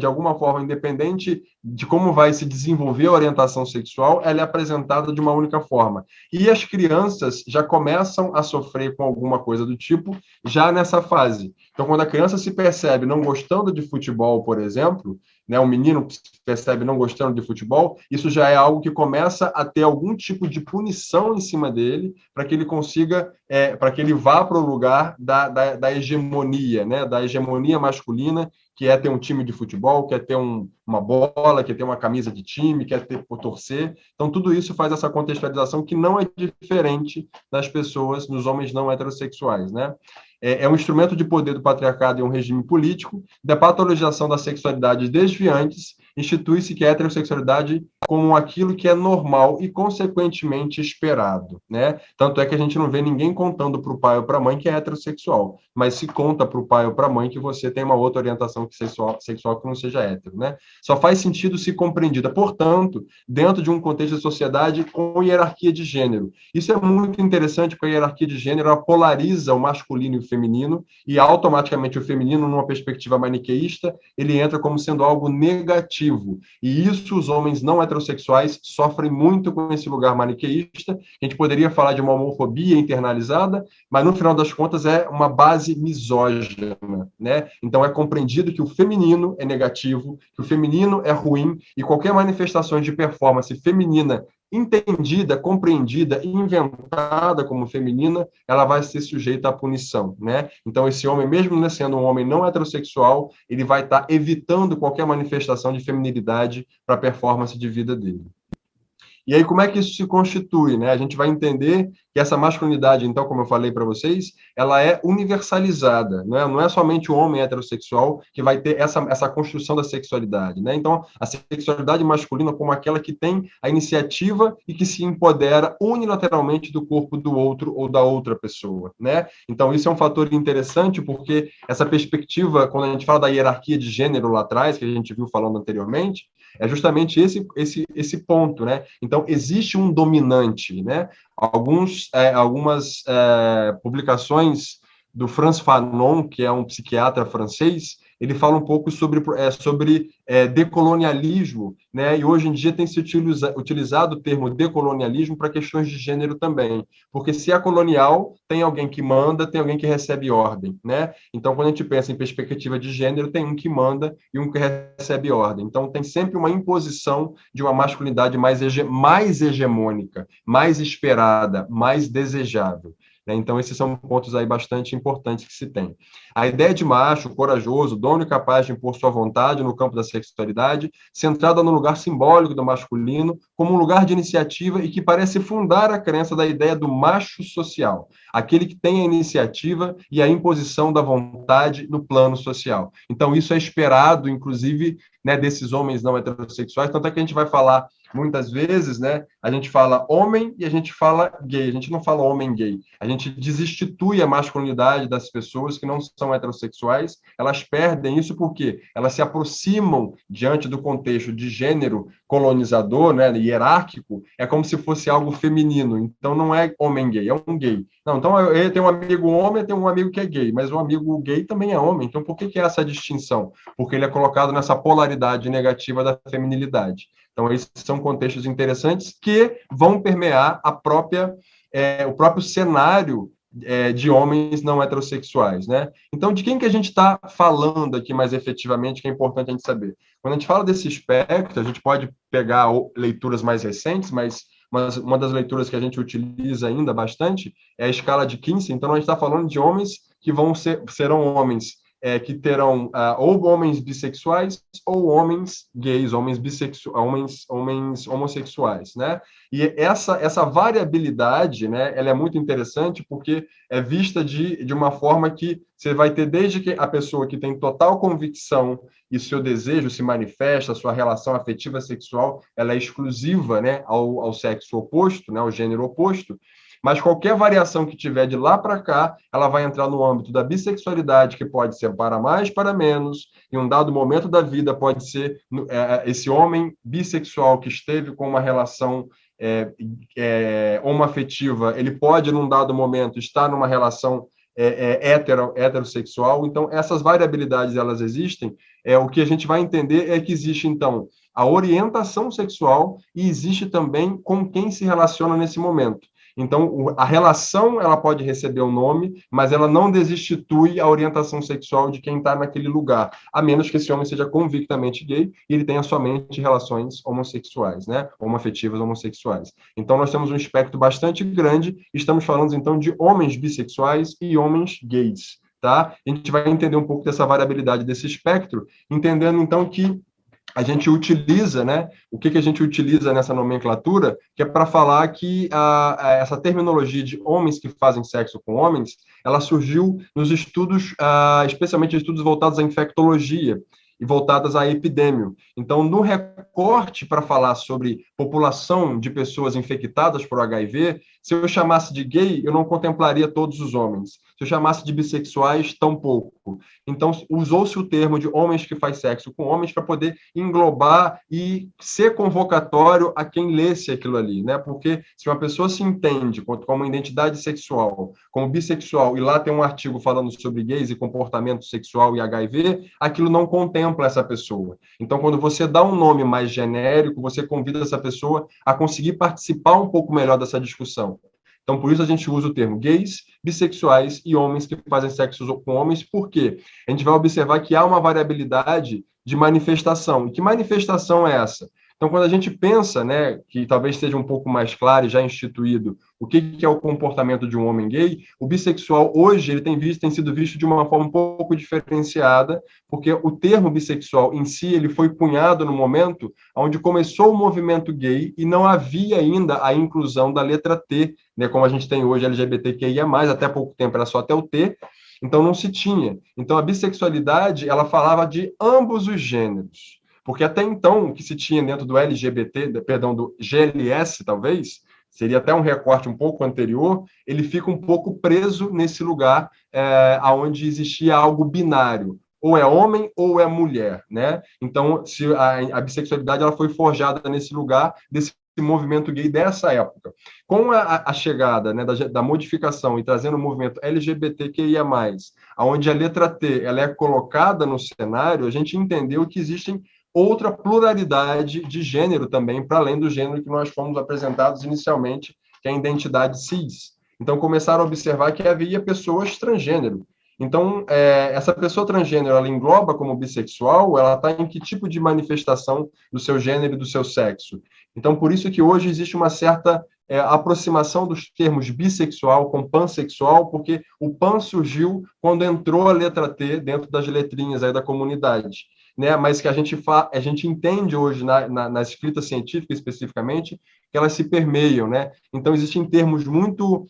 alguma forma, independente de como vai se desenvolver a orientação sexual, ela é apresentada de uma única forma. E as crianças já começam a sofrer com alguma coisa do tipo já nessa fase. Então, quando a criança se percebe não gostando de futebol, por exemplo, né, um menino que se percebe não gostando de futebol, isso já é algo que começa a ter algum tipo de punição em cima dele para que ele consiga, para que ele vá para o lugar da hegemonia, né, da hegemonia masculina, que é ter um time de futebol, quer ter uma bola, quer ter uma camisa de time, quer ter por torcer. Então, tudo isso faz essa contextualização que não é diferente das pessoas, dos homens não heterossexuais, né? É um instrumento de poder do patriarcado e um regime político, da patologização das sexualidades desviantes, institui-se que a heterossexualidade como aquilo que é normal e, consequentemente, esperado, né? Tanto é que a gente não vê ninguém contando para o pai ou para a mãe que é heterossexual, mas se conta para o pai ou para a mãe que você tem uma outra orientação sexual que não seja hétero, né? Só faz sentido se compreendida, portanto, dentro de um contexto de sociedade com hierarquia de gênero. Isso é muito interessante, porque a hierarquia de gênero ela polariza o masculino e o feminino, e automaticamente o feminino, numa perspectiva maniqueísta, ele entra como sendo algo negativo. E isso os homens não heterossexuais heterossexuais sofrem muito com esse lugar maniqueísta. A gente poderia falar de uma homofobia internalizada, mas no final das contas é uma base misógina, né? Então é compreendido que o feminino é negativo, que o feminino é ruim, e qualquer manifestação de performance feminina entendida, compreendida e inventada como feminina, ela vai ser sujeita à punição, né? Então, esse homem, mesmo sendo um homem não heterossexual, ele vai estar evitando qualquer manifestação de feminilidade para a performance de vida dele. E aí, como é que isso se constitui, né? A gente vai entender que essa masculinidade, então, como eu falei para vocês, ela é universalizada, né? Não é somente o homem heterossexual que vai ter essa construção da sexualidade, né? Então, a sexualidade masculina como aquela que tem a iniciativa e que se empodera unilateralmente do corpo do outro ou da outra pessoa, né? Então, isso é um fator interessante porque essa perspectiva, quando a gente fala da hierarquia de gênero lá atrás, que a gente viu falando anteriormente, é justamente esse ponto, né? Então, existe um dominante, né? Algumas publicações do Frantz Fanon, que é um psiquiatra francês, ele fala um pouco sobre decolonialismo, né? E hoje em dia tem se utilizado o termo decolonialismo para questões de gênero também, porque se é colonial, tem alguém que manda, tem alguém que recebe ordem, né? Então, quando a gente pensa em perspectiva de gênero, tem um que manda e um que recebe ordem. Então, tem sempre uma imposição de uma masculinidade mais hegemônica, mais esperada, mais desejável. Então, esses são pontos aí bastante importantes que se tem. A ideia de macho, corajoso, dono e capaz de impor sua vontade no campo da sexualidade, centrada no lugar simbólico do masculino, como um lugar de iniciativa e que parece fundar a crença da ideia do macho social, aquele que tem a iniciativa e a imposição da vontade no plano social. Então, isso é esperado, inclusive, né, desses homens não heterossexuais, tanto é que a gente vai falar muitas vezes, né, a gente fala homem e a gente fala gay, a gente não fala homem gay, a gente desinstitui a masculinidade das pessoas que não são heterossexuais, elas perdem isso porque elas se aproximam diante do contexto de gênero colonizador, né, hierárquico, é como se fosse algo feminino, então não é homem gay, é um gay. Não, então eu tenho um amigo homem, eu tenho um amigo que é gay, mas o amigo gay também é homem, então por que é essa distinção? Porque ele é colocado nessa polaridade negativa da feminilidade. Então, esses são contextos interessantes que vão permear o próprio cenário de homens não heterossexuais, né? Então, de quem que a gente está falando aqui mais efetivamente, que é importante a gente saber? Quando a gente fala desse espectro, a gente pode pegar leituras mais recentes, mas uma das leituras que a gente utiliza ainda bastante é a escala de Kinsey. Então, a gente está falando de homens que serão homens que terão ou homens bissexuais ou homens gays, homens bissexuais, homens homossexuais, né? E essa variabilidade, né, ela é muito interessante porque é vista de uma forma que você vai ter desde que a pessoa que tem total convicção e seu desejo se manifesta, sua relação afetiva sexual, ela é exclusiva, né, ao sexo oposto, né, ao gênero oposto, mas qualquer variação que tiver de lá para cá, ela vai entrar no âmbito da bissexualidade, que pode ser para mais, para menos, em um dado momento da vida pode ser esse homem bissexual que esteve com uma relação homoafetiva, ele pode, num dado momento, estar numa relação heterossexual. Então, essas variabilidades, elas existem. O que a gente vai entender é que existe, então, a orientação sexual e existe também com quem se relaciona nesse momento. Então, a relação, ela pode receber o nome, mas ela não desinstitui a orientação sexual de quem está naquele lugar, a menos que esse homem seja convictamente gay e ele tenha somente relações homossexuais, né? Homoafetivas homossexuais. Então, nós temos um espectro bastante grande, estamos falando, então, de homens bissexuais e homens gays, tá? A gente vai entender um pouco dessa variabilidade desse espectro, entendendo, então, que a gente utiliza, né? O que a gente utiliza nessa nomenclatura, que é para falar que essa terminologia de homens que fazem sexo com homens, ela surgiu nos estudos, especialmente estudos voltados à infectologia e voltadas à epidemia. Então, no recorte para falar sobre população de pessoas infectadas por HIV, se eu chamasse de gay, eu não contemplaria todos os homens. Se Se eu chamasse de bissexuais, tampouco. Então, usou-se o termo de homens que faz sexo com homens para poder englobar e ser convocatório a quem lesse aquilo ali, né? Porque se uma pessoa se entende como identidade sexual, como bissexual, e lá tem um artigo falando sobre gays e comportamento sexual e HIV, aquilo não contempla essa pessoa. Então, quando você dá um nome mais genérico, você convida essa pessoa a conseguir participar um pouco melhor dessa discussão. Então, por isso a gente usa o termo gays, bissexuais e homens que fazem sexo com homens, porque a gente vai observar que há uma variabilidade de manifestação. E que manifestação é essa? Então, quando a gente pensa, né, que talvez seja um pouco mais claro e já instituído o que é o comportamento de um homem gay, o bissexual hoje ele tem sido visto de uma forma um pouco diferenciada, porque o termo bissexual em si ele foi cunhado no momento onde começou o movimento gay e não havia ainda a inclusão da letra T, né, como a gente tem hoje LGBTQIA+, até pouco tempo era só até o T, então não se tinha. Então a bissexualidade ela falava de ambos os gêneros. Porque até então, o que se tinha dentro do do GLS, talvez, seria até um recorte um pouco anterior, ele fica um pouco preso nesse lugar onde existia algo binário. Ou é homem ou é mulher, né? Então, a bissexualidade ela foi forjada nesse lugar, desse movimento gay dessa época. Com a chegada, né, da modificação e trazendo o movimento LGBTQIA+, onde a letra T ela é colocada no cenário, a gente entendeu que existem outra pluralidade de gênero também, para além do gênero que nós fomos apresentados inicialmente, que é a identidade cis. Então, começaram a observar que havia pessoas transgênero. Então, essa pessoa transgênero, ela engloba como bissexual, ela está em que tipo de manifestação do seu gênero e do seu sexo? Então, por isso que hoje existe uma certa aproximação dos termos bissexual com pansexual, porque o pan surgiu quando entrou a letra T dentro das letrinhas aí da comunidade. Né, mas que a gente entende hoje na escrita científica especificamente que elas se permeiam, né? Então existem termos muito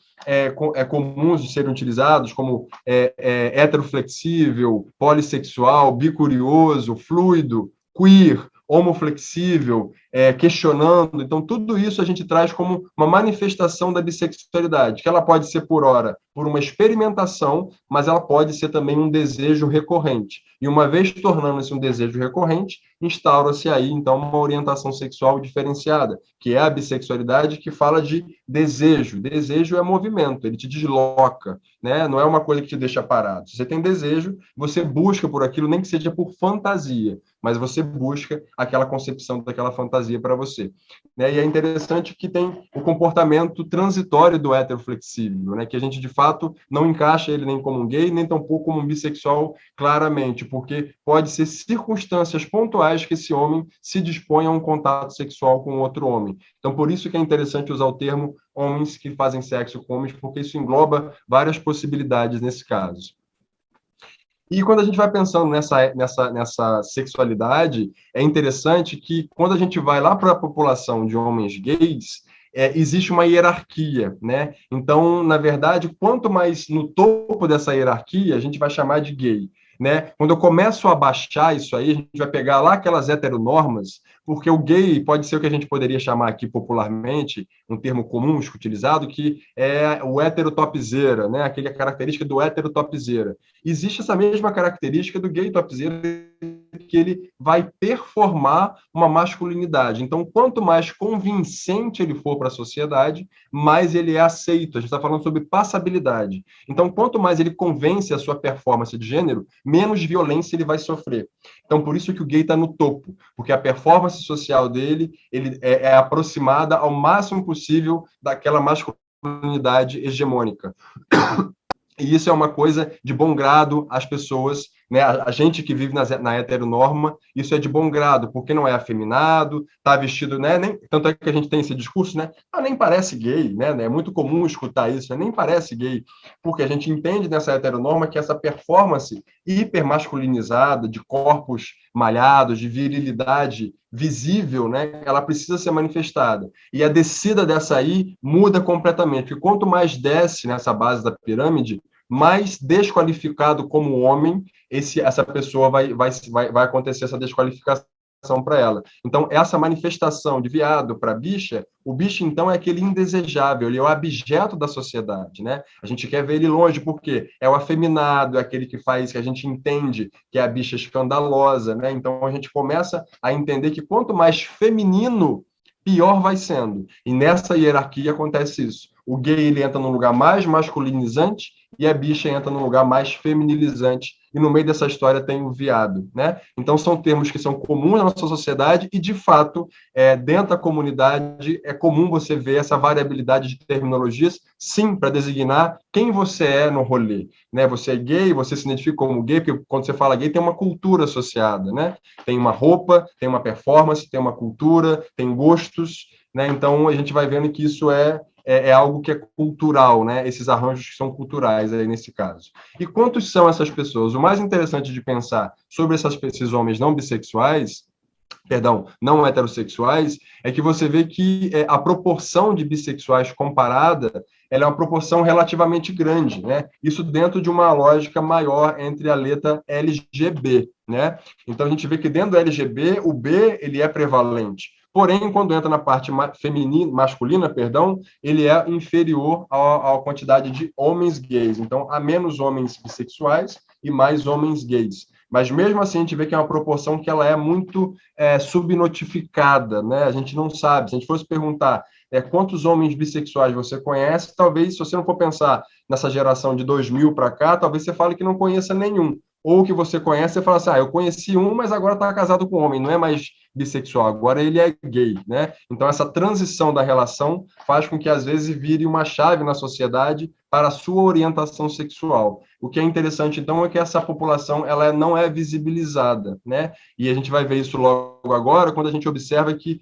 comuns de serem utilizados como heteroflexível, polissexual, bicurioso, fluido, queer, homoflexível, questionando. Então tudo isso a gente traz como uma manifestação da bissexualidade, que ela pode ser por hora por uma experimentação, mas ela pode ser também um desejo recorrente. E uma vez tornando-se um desejo recorrente, instaura-se aí, então, uma orientação sexual diferenciada, que é a bissexualidade, que fala de desejo. Desejo é movimento, ele te desloca, né? Não é uma coisa que te deixa parado. Se você tem desejo, você busca por aquilo, nem que seja por fantasia, mas você busca aquela concepção daquela fantasia para você. Né? E é interessante que tem o comportamento transitório do heteroflexível, né? Que a gente, de fato, não encaixa ele nem como um gay, nem tampouco como um bissexual claramente, porque pode ser circunstâncias pontuais que esse homem se dispõe a um contato sexual com outro homem. Então, por isso que é interessante usar o termo homens que fazem sexo com homens, porque isso engloba várias possibilidades nesse caso. E quando a gente vai pensando nessa sexualidade, é interessante que quando a gente vai lá para a população de homens gays, existe uma hierarquia, né? Então, na verdade, quanto mais no topo dessa hierarquia, a gente vai chamar de gay. Né? Quando eu começo a baixar isso aí, a gente vai pegar lá aquelas heteronormas, porque o gay pode ser o que a gente poderia chamar aqui popularmente, um termo comum utilizado, que é o heterotopzera, né? Aquela característica do heterotopzera. Existe essa mesma característica do gay topzera, que ele vai performar uma masculinidade. Então, quanto mais convincente ele for para a sociedade, mais ele é aceito. A gente está falando sobre passabilidade. Então, quanto mais ele convence a sua performance de gênero, menos violência ele vai sofrer. Então, por isso que o gay está no topo, porque a performance social dele ele é aproximada ao máximo possível daquela masculinidade hegemônica. E isso é uma coisa de bom grado às pessoas, né? A gente que vive na heteronorma, isso é de bom grado, porque não é afeminado, está vestido, né? Tanto é que a gente tem esse discurso, né? Nem parece gay, né? É muito comum escutar isso, né? Nem parece gay, porque a gente entende nessa heteronorma que essa performance hipermasculinizada, de corpos malhados, de virilidade visível, né? Ela precisa ser manifestada. E a descida dessa aí muda completamente. E quanto mais desce nessa base da pirâmide, mais desqualificado como homem, essa pessoa vai acontecer essa desqualificação. para ela. Então, essa manifestação de viado para bicha, o bicho, então, é aquele indesejável, ele é o abjeto da sociedade, né? A gente quer ver ele longe, porque é o afeminado, é aquele que faz, que a gente entende que é a bicha escandalosa, né? Então, a gente começa a entender que quanto mais feminino, pior vai sendo. E nessa hierarquia acontece isso. O gay, ele entra num lugar mais masculinizante e a bicha entra num lugar mais feminilizante. E no meio dessa história tem o viado, né? Então são termos que são comuns na nossa sociedade e, de fato, dentro da comunidade é comum você ver essa variabilidade de terminologias, sim, para designar quem você é no rolê, né? Você é gay, você se identifica como gay, porque quando você fala gay tem uma cultura associada, né? Tem uma roupa, tem uma performance, tem uma cultura, tem gostos, né? Então a gente vai vendo que isso é algo que é cultural, né? Esses arranjos que são culturais aí nesse caso. E quantos são essas pessoas? O mais interessante de pensar sobre esses homens não bissexuais, perdão, não heterossexuais, é que você vê que a proporção de bissexuais comparada, ela é uma proporção relativamente grande, né? Isso dentro de uma lógica maior entre a letra LGB, né? Então a gente vê que dentro do LGB, o B, ele é prevalente. Porém, quando entra na parte feminina, masculina, perdão, ele é inferior à quantidade de homens gays. Então, há menos homens bissexuais e mais homens gays. Mas mesmo assim, a gente vê que é uma proporção que ela é muito subnotificada, né? A gente não sabe. Se a gente fosse perguntar quantos homens bissexuais você conhece, talvez, se você não for pensar nessa geração de 2000 para cá, talvez você fale que não conheça nenhum. Ou que você conhece, você fala assim, eu conheci um, mas agora está casado com um homem, não é mais bissexual, agora ele é gay, né? Então, essa transição da relação faz com que, às vezes, vire uma chave na sociedade para a sua orientação sexual. O que é interessante, então, é que essa população ela não é visibilizada, né? E a gente vai ver isso logo agora, quando a gente observa que,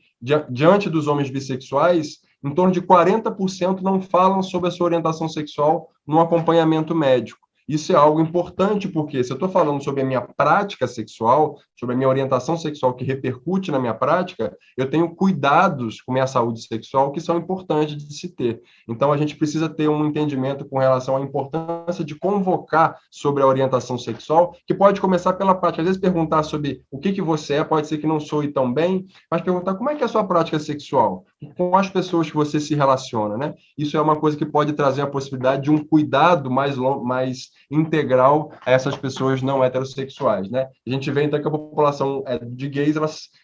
diante dos homens bissexuais, em torno de 40% não falam sobre a sua orientação sexual no acompanhamento médico. Isso é algo importante, porque se eu estou falando sobre a minha prática sexual, sobre a minha orientação sexual que repercute na minha prática, eu tenho cuidados com minha saúde sexual que são importantes de se ter. Então, a gente precisa ter um entendimento com relação à importância de convocar sobre a orientação sexual, que pode começar pela prática. Às vezes, perguntar sobre o que você é, pode ser que não soe tão bem, mas perguntar como é que é a sua prática sexual, com as pessoas que você se relaciona, né? Isso é uma coisa que pode trazer a possibilidade de um cuidado mais integral a essas pessoas não heterossexuais, né? A gente vê, então, que a população de gays,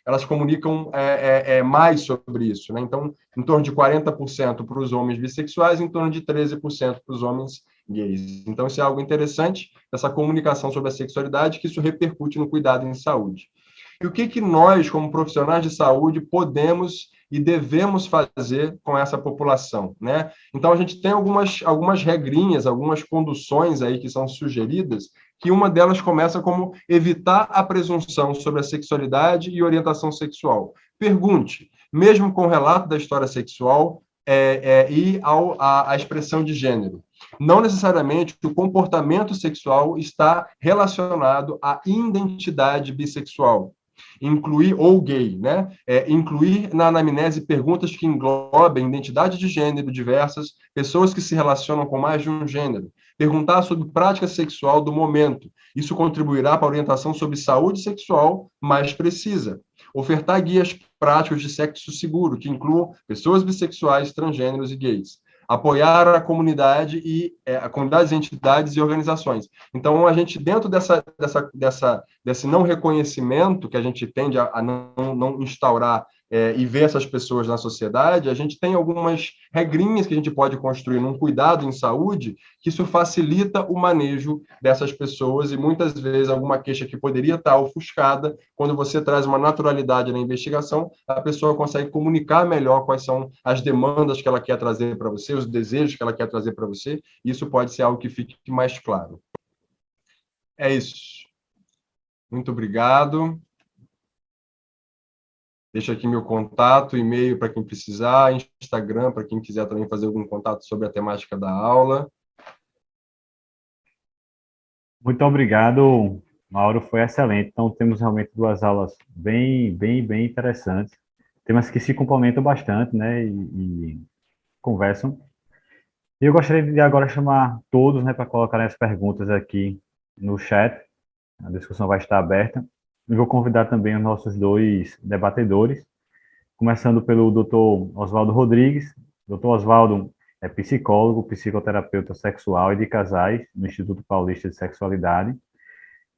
elas comunicam mais sobre isso, né? Então, em torno de 40% para os homens bissexuais, em torno de 13% para os homens gays. Então, isso é algo interessante, essa comunicação sobre a sexualidade, que isso repercute no cuidado em saúde. E o que nós, como profissionais de saúde, podemos e devemos fazer com essa população, né? Então, a gente tem algumas regrinhas, algumas conduções aí que são sugeridas, que uma delas começa como evitar a presunção sobre a sexualidade e orientação sexual. Pergunte, mesmo com o relato da história sexual e a expressão de gênero. Não necessariamente o comportamento sexual está relacionado à identidade bissexual. Incluir, ou gay, né? Incluir na anamnese perguntas que englobem identidade de gênero diversas, pessoas que se relacionam com mais de um gênero. Perguntar sobre prática sexual do momento. Isso contribuirá para a orientação sobre saúde sexual mais precisa. Ofertar guias práticos de sexo seguro, que incluam pessoas bissexuais, transgêneros e gays. Apoiar a comunidade e comunidades, entidades e organizações. Então, a gente, dentro desse não reconhecimento que a gente tende a não instaurar e ver essas pessoas na sociedade, a gente tem algumas regrinhas que a gente pode construir num cuidado em saúde, que isso facilita o manejo dessas pessoas e muitas vezes alguma queixa que poderia estar ofuscada, quando você traz uma naturalidade na investigação, a pessoa consegue comunicar melhor quais são as demandas que ela quer trazer para você, os desejos que ela quer trazer para você, e isso pode ser algo que fique mais claro. É isso. Muito obrigado. Deixa aqui meu contato, e-mail para quem precisar, Instagram para quem quiser também fazer algum contato sobre a temática da aula. Muito obrigado, Mauro, foi excelente. Então, temos realmente duas aulas bem interessantes, temas que se complementam bastante, né, e conversam. E eu gostaria de agora chamar todos, né, para colocarem as perguntas aqui no chat. A discussão vai estar aberta. e vou convidar também os nossos dois debatedores, começando pelo Dr. Oswaldo Rodrigues. Dr. Oswaldo é psicólogo, psicoterapeuta sexual e de casais no Instituto Paulista de Sexualidade.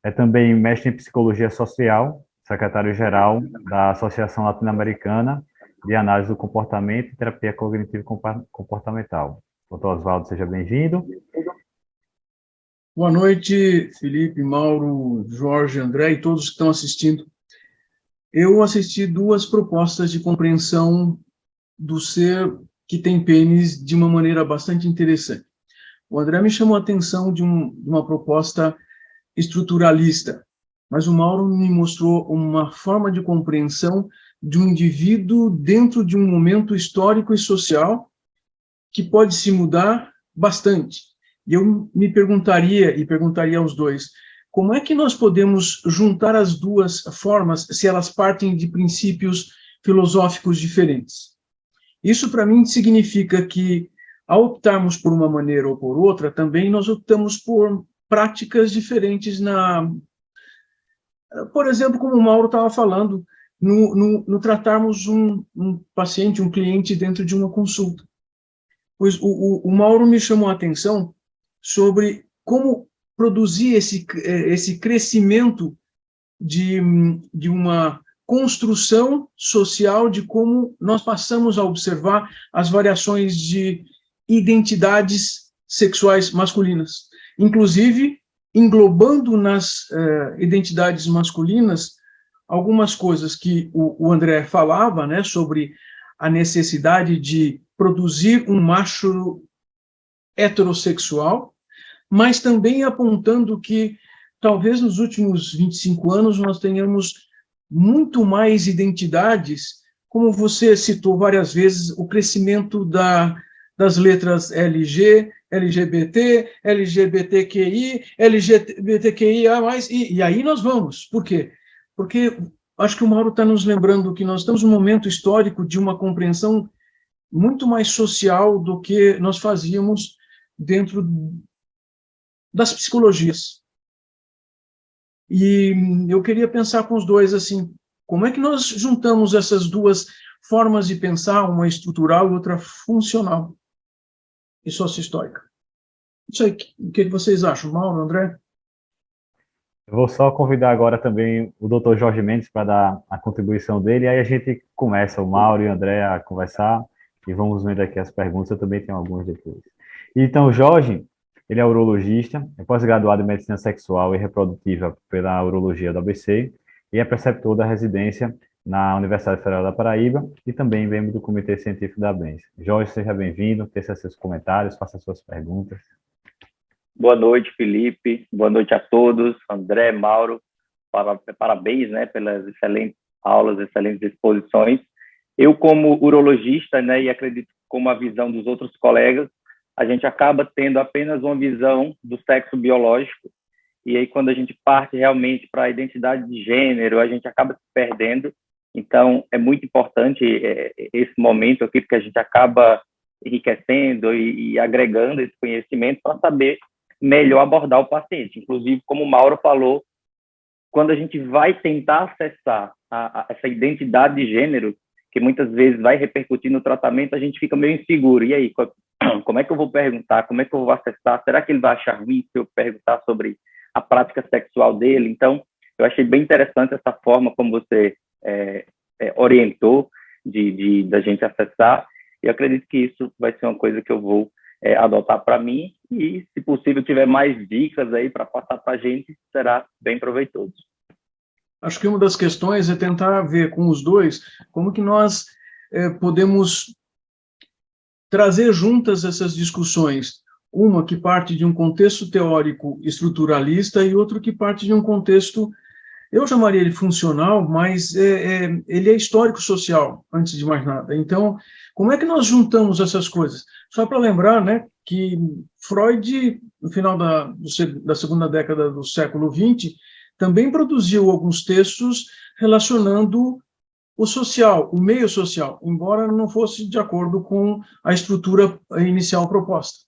É também mestre em psicologia social, secretário-geral da Associação Latino-Americana de Análise do Comportamento e Terapia Cognitivo-Comportamental. Dr. Oswaldo, seja bem-vindo. Boa noite, Felipe, Mauro, Jorge, André e todos que estão assistindo. Eu assisti 2 propostas de compreensão do ser que tem pênis de uma maneira bastante interessante. O André me chamou a atenção de uma proposta estruturalista, mas o Mauro me mostrou uma forma de compreensão de um indivíduo dentro de um momento histórico e social que pode se mudar bastante. E eu me perguntaria, e perguntaria aos dois, como é que nós podemos juntar as 2 formas se elas partem de princípios filosóficos diferentes? Isso, para mim, significa que, ao optarmos por uma maneira ou por outra, também nós optamos por práticas diferentes por exemplo, como o Mauro estava falando, no tratarmos um paciente, um cliente dentro de uma consulta. Pois o Mauro me chamou a atenção sobre como produzir esse crescimento de uma construção social de como nós passamos a observar as variações de identidades sexuais masculinas, inclusive englobando nas identidades masculinas algumas coisas que o André falava, né, sobre a necessidade de produzir um macho heterossexual, mas também apontando que talvez nos últimos 25 anos nós tenhamos muito mais identidades, como você citou várias vezes, o crescimento das letras LG, LGBT, LGBTQI, LGBTQIA+, e aí nós vamos. Por quê? Porque acho que o Mauro está nos lembrando que nós estamos num momento histórico de uma compreensão muito mais social do que nós fazíamos dentro das psicologias. E eu queria pensar com os dois assim, como é que nós juntamos essas 2 formas de pensar, uma estrutural e outra funcional e sócio-histórica? Isso aí, o que vocês acham, Mauro, André? Eu vou só convidar agora também o Dr. Jorge Mendes para dar a contribuição dele, e aí a gente começa, o Mauro e o André, a conversar, e vamos vendo aqui as perguntas, eu também tenho algumas depois. Então, o Jorge, ele é urologista, é pós-graduado em Medicina Sexual e Reprodutiva pela Urologia da ABC, e é preceptor da residência na Universidade Federal da Paraíba, e também membro do Comitê Científico da ABENS. Jorge, seja bem-vindo, teça seus comentários, faça suas perguntas. Boa noite, Felipe. Boa noite a todos. André, Mauro, parabéns, né, pelas excelentes aulas, excelentes exposições. Eu, como urologista, né, e acredito como a visão dos outros colegas, a gente acaba tendo apenas uma visão do sexo biológico, e aí quando a gente parte realmente para a identidade de gênero, a gente acaba se perdendo. Então, é muito importante esse momento aqui, porque a gente acaba enriquecendo e agregando esse conhecimento para saber melhor abordar o paciente. Inclusive, como o Mauro falou, quando a gente vai tentar acessar essa identidade de gênero, que muitas vezes vai repercutir no tratamento, a gente fica meio inseguro. E aí, como é que eu vou perguntar? Como é que eu vou acessar? Será que ele vai achar ruim se eu perguntar sobre a prática sexual dele? Então, eu achei bem interessante essa forma como você orientou da gente acessar. E eu acredito que isso vai ser uma coisa que eu vou adotar para mim, e, se possível, tiver mais dicas aí para passar para a gente, será bem proveitoso. Acho que uma das questões é tentar ver com os dois como que nós podemos trazer juntas essas discussões, uma que parte de um contexto teórico estruturalista e outra que parte de um contexto, eu chamaria ele funcional, mas ele é histórico-social, antes de mais nada. Então, como é que nós juntamos essas coisas? Só para lembrar, né, que Freud, no final da segunda década do século XX, também produziu alguns textos relacionando o social, o meio social, embora não fosse de acordo com a estrutura inicial proposta.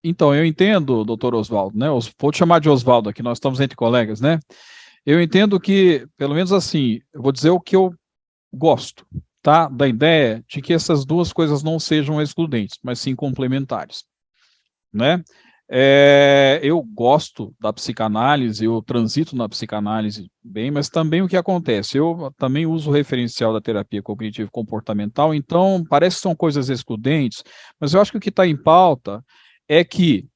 Então, eu entendo, doutor Oswaldo, né? Vou te chamar de Oswaldo aqui, nós estamos entre colegas, né? Eu entendo que, pelo menos assim, eu vou dizer o que eu gosto, tá? Da ideia de que essas duas coisas não sejam excludentes, mas sim complementares, né? Eu gosto da psicanálise, eu transito na psicanálise bem, mas também o que acontece? Eu também uso o referencial da terapia cognitivo-comportamental, então parece que são coisas excludentes, mas eu acho que o que está em pauta é que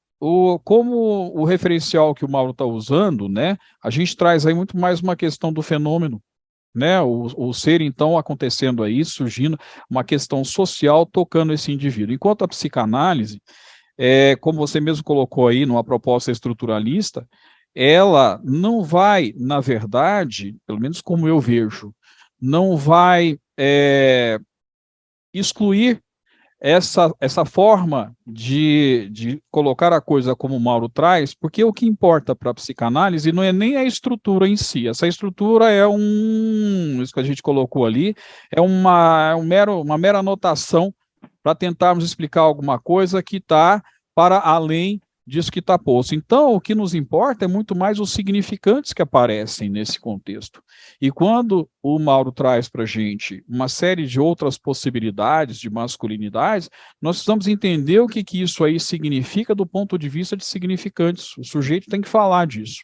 como o referencial que o Mauro está usando, né, a gente traz aí muito mais uma questão do fenômeno, né, o ser então acontecendo aí, surgindo uma questão social tocando esse indivíduo. Enquanto a psicanálise, como você mesmo colocou aí numa proposta estruturalista, ela não vai, na verdade, pelo menos como eu vejo, não vai excluir essa forma de colocar a coisa como o Mauro traz, porque o que importa para a psicanálise não é nem a estrutura em si. Essa estrutura isso que a gente colocou ali, uma mera anotação para tentarmos explicar alguma coisa que está para além disso que está posto. Então, o que nos importa é muito mais os significantes que aparecem nesse contexto. E quando o Mauro traz para a gente uma série de outras possibilidades de masculinidades, nós precisamos entender o que isso aí significa do ponto de vista de significantes. O sujeito tem que falar disso.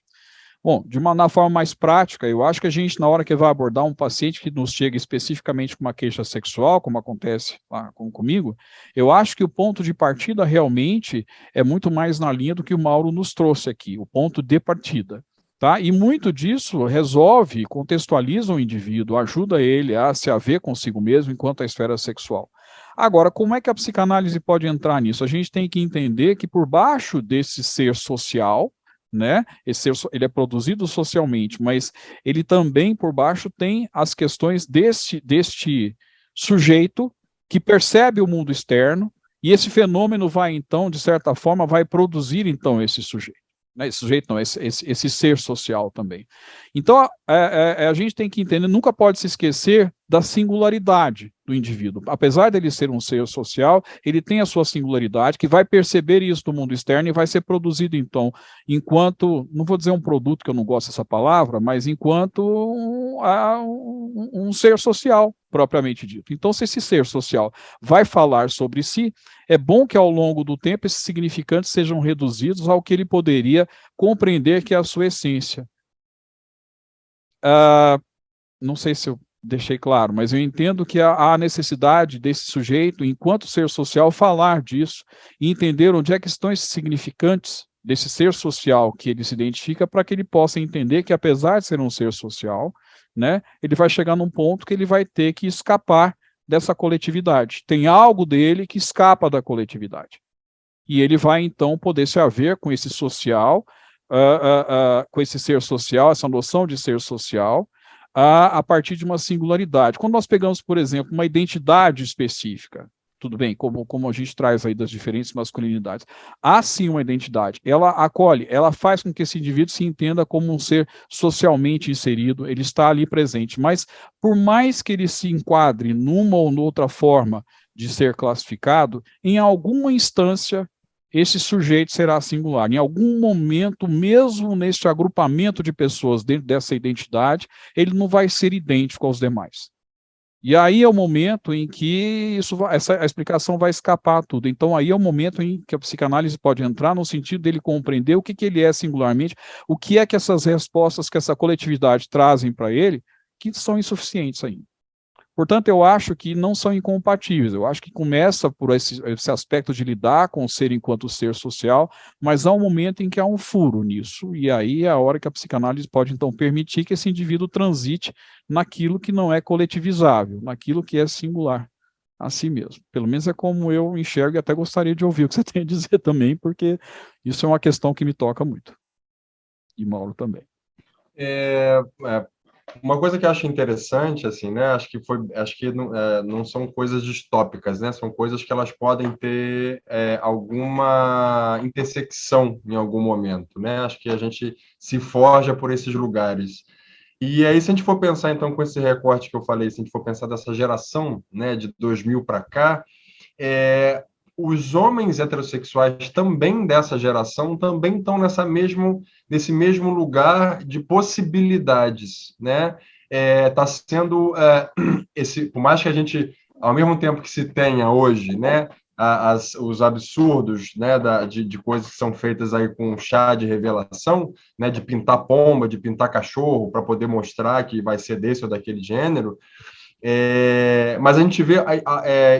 Bom, na forma mais prática, eu acho que a gente, na hora que vai abordar um paciente que nos chega especificamente com uma queixa sexual, como acontece lá comigo, eu acho que o ponto de partida realmente é muito mais na linha do que o Mauro nos trouxe aqui, o ponto de partida. Tá? E muito disso resolve, contextualiza o indivíduo, ajuda ele a se haver consigo mesmo enquanto a esfera sexual. Agora, como é que a psicanálise pode entrar nisso? A gente tem que entender que por baixo desse ser social, né? Ele é produzido socialmente, mas ele também por baixo tem as questões deste sujeito que percebe o mundo externo, e esse fenômeno vai então, de certa forma, vai produzir então esse sujeito. Esse sujeito não, esse ser social também. Então, a gente tem que entender, nunca pode se esquecer da singularidade do indivíduo. Apesar dele ser um ser social, ele tem a sua singularidade, que vai perceber isso do mundo externo e vai ser produzido, então, enquanto, não vou dizer um produto, que eu não gosto dessa palavra, mas enquanto um ser social, propriamente dito. Então, se esse ser social vai falar sobre si, é bom que ao longo do tempo esses significantes sejam reduzidos ao que ele poderia compreender que é a sua essência. Não sei se eu deixei claro, mas eu entendo que há necessidade desse sujeito, enquanto ser social, falar disso e entender onde é que estão esses significantes desse ser social que ele se identifica, para que ele possa entender que, apesar de ser um ser social, né, ele vai chegar num ponto que ele vai ter que escapar dessa coletividade. Tem algo dele que escapa da coletividade. E ele vai, então, poder se haver com esse social, com esse ser social, essa noção de ser social, a partir de uma singularidade. Quando nós pegamos, por exemplo, uma identidade específica, tudo bem, como a gente traz aí das diferentes masculinidades, há sim uma identidade, ela acolhe, ela faz com que esse indivíduo se entenda como um ser socialmente inserido, ele está ali presente, mas por mais que ele se enquadre numa ou noutra forma de ser classificado, em alguma instância esse sujeito será singular. Em algum momento, mesmo neste agrupamento de pessoas dentro dessa identidade, ele não vai ser idêntico aos demais. E aí é o momento em que a explicação vai escapar tudo. Então aí é o momento em que a psicanálise pode entrar no sentido dele compreender o que ele é singularmente, o que é que essas respostas que essa coletividade trazem para ele, que são insuficientes ainda. Portanto, eu acho que não são incompatíveis. Eu acho que começa por esse aspecto de lidar com o ser enquanto ser social, mas há um momento em que há um furo nisso, e aí é a hora que a psicanálise pode, então, permitir que esse indivíduo transite naquilo que não é coletivizável, naquilo que é singular a si mesmo. Pelo menos é como eu enxergo, e até gostaria de ouvir o que você tem a dizer também, porque isso é uma questão que me toca muito. E Mauro também. Uma coisa que eu acho interessante, assim, né? Acho que não são coisas distópicas, né? São coisas que elas podem ter alguma intersecção em algum momento, né? Acho que a gente se forja por esses lugares. E aí, se a gente for pensar, então, com esse recorte que eu falei, se a gente for pensar dessa geração, né, de 2000 para cá, os homens heterossexuais também dessa geração também estão nesse mesmo lugar de possibilidades, né? Tá sendo por mais que a gente, ao mesmo tempo que se tenha hoje, né, os absurdos, né, de coisas que são feitas aí com chá de revelação, né, de pintar pomba, de pintar cachorro para poder mostrar que vai ser desse ou daquele gênero. Mas a gente vê,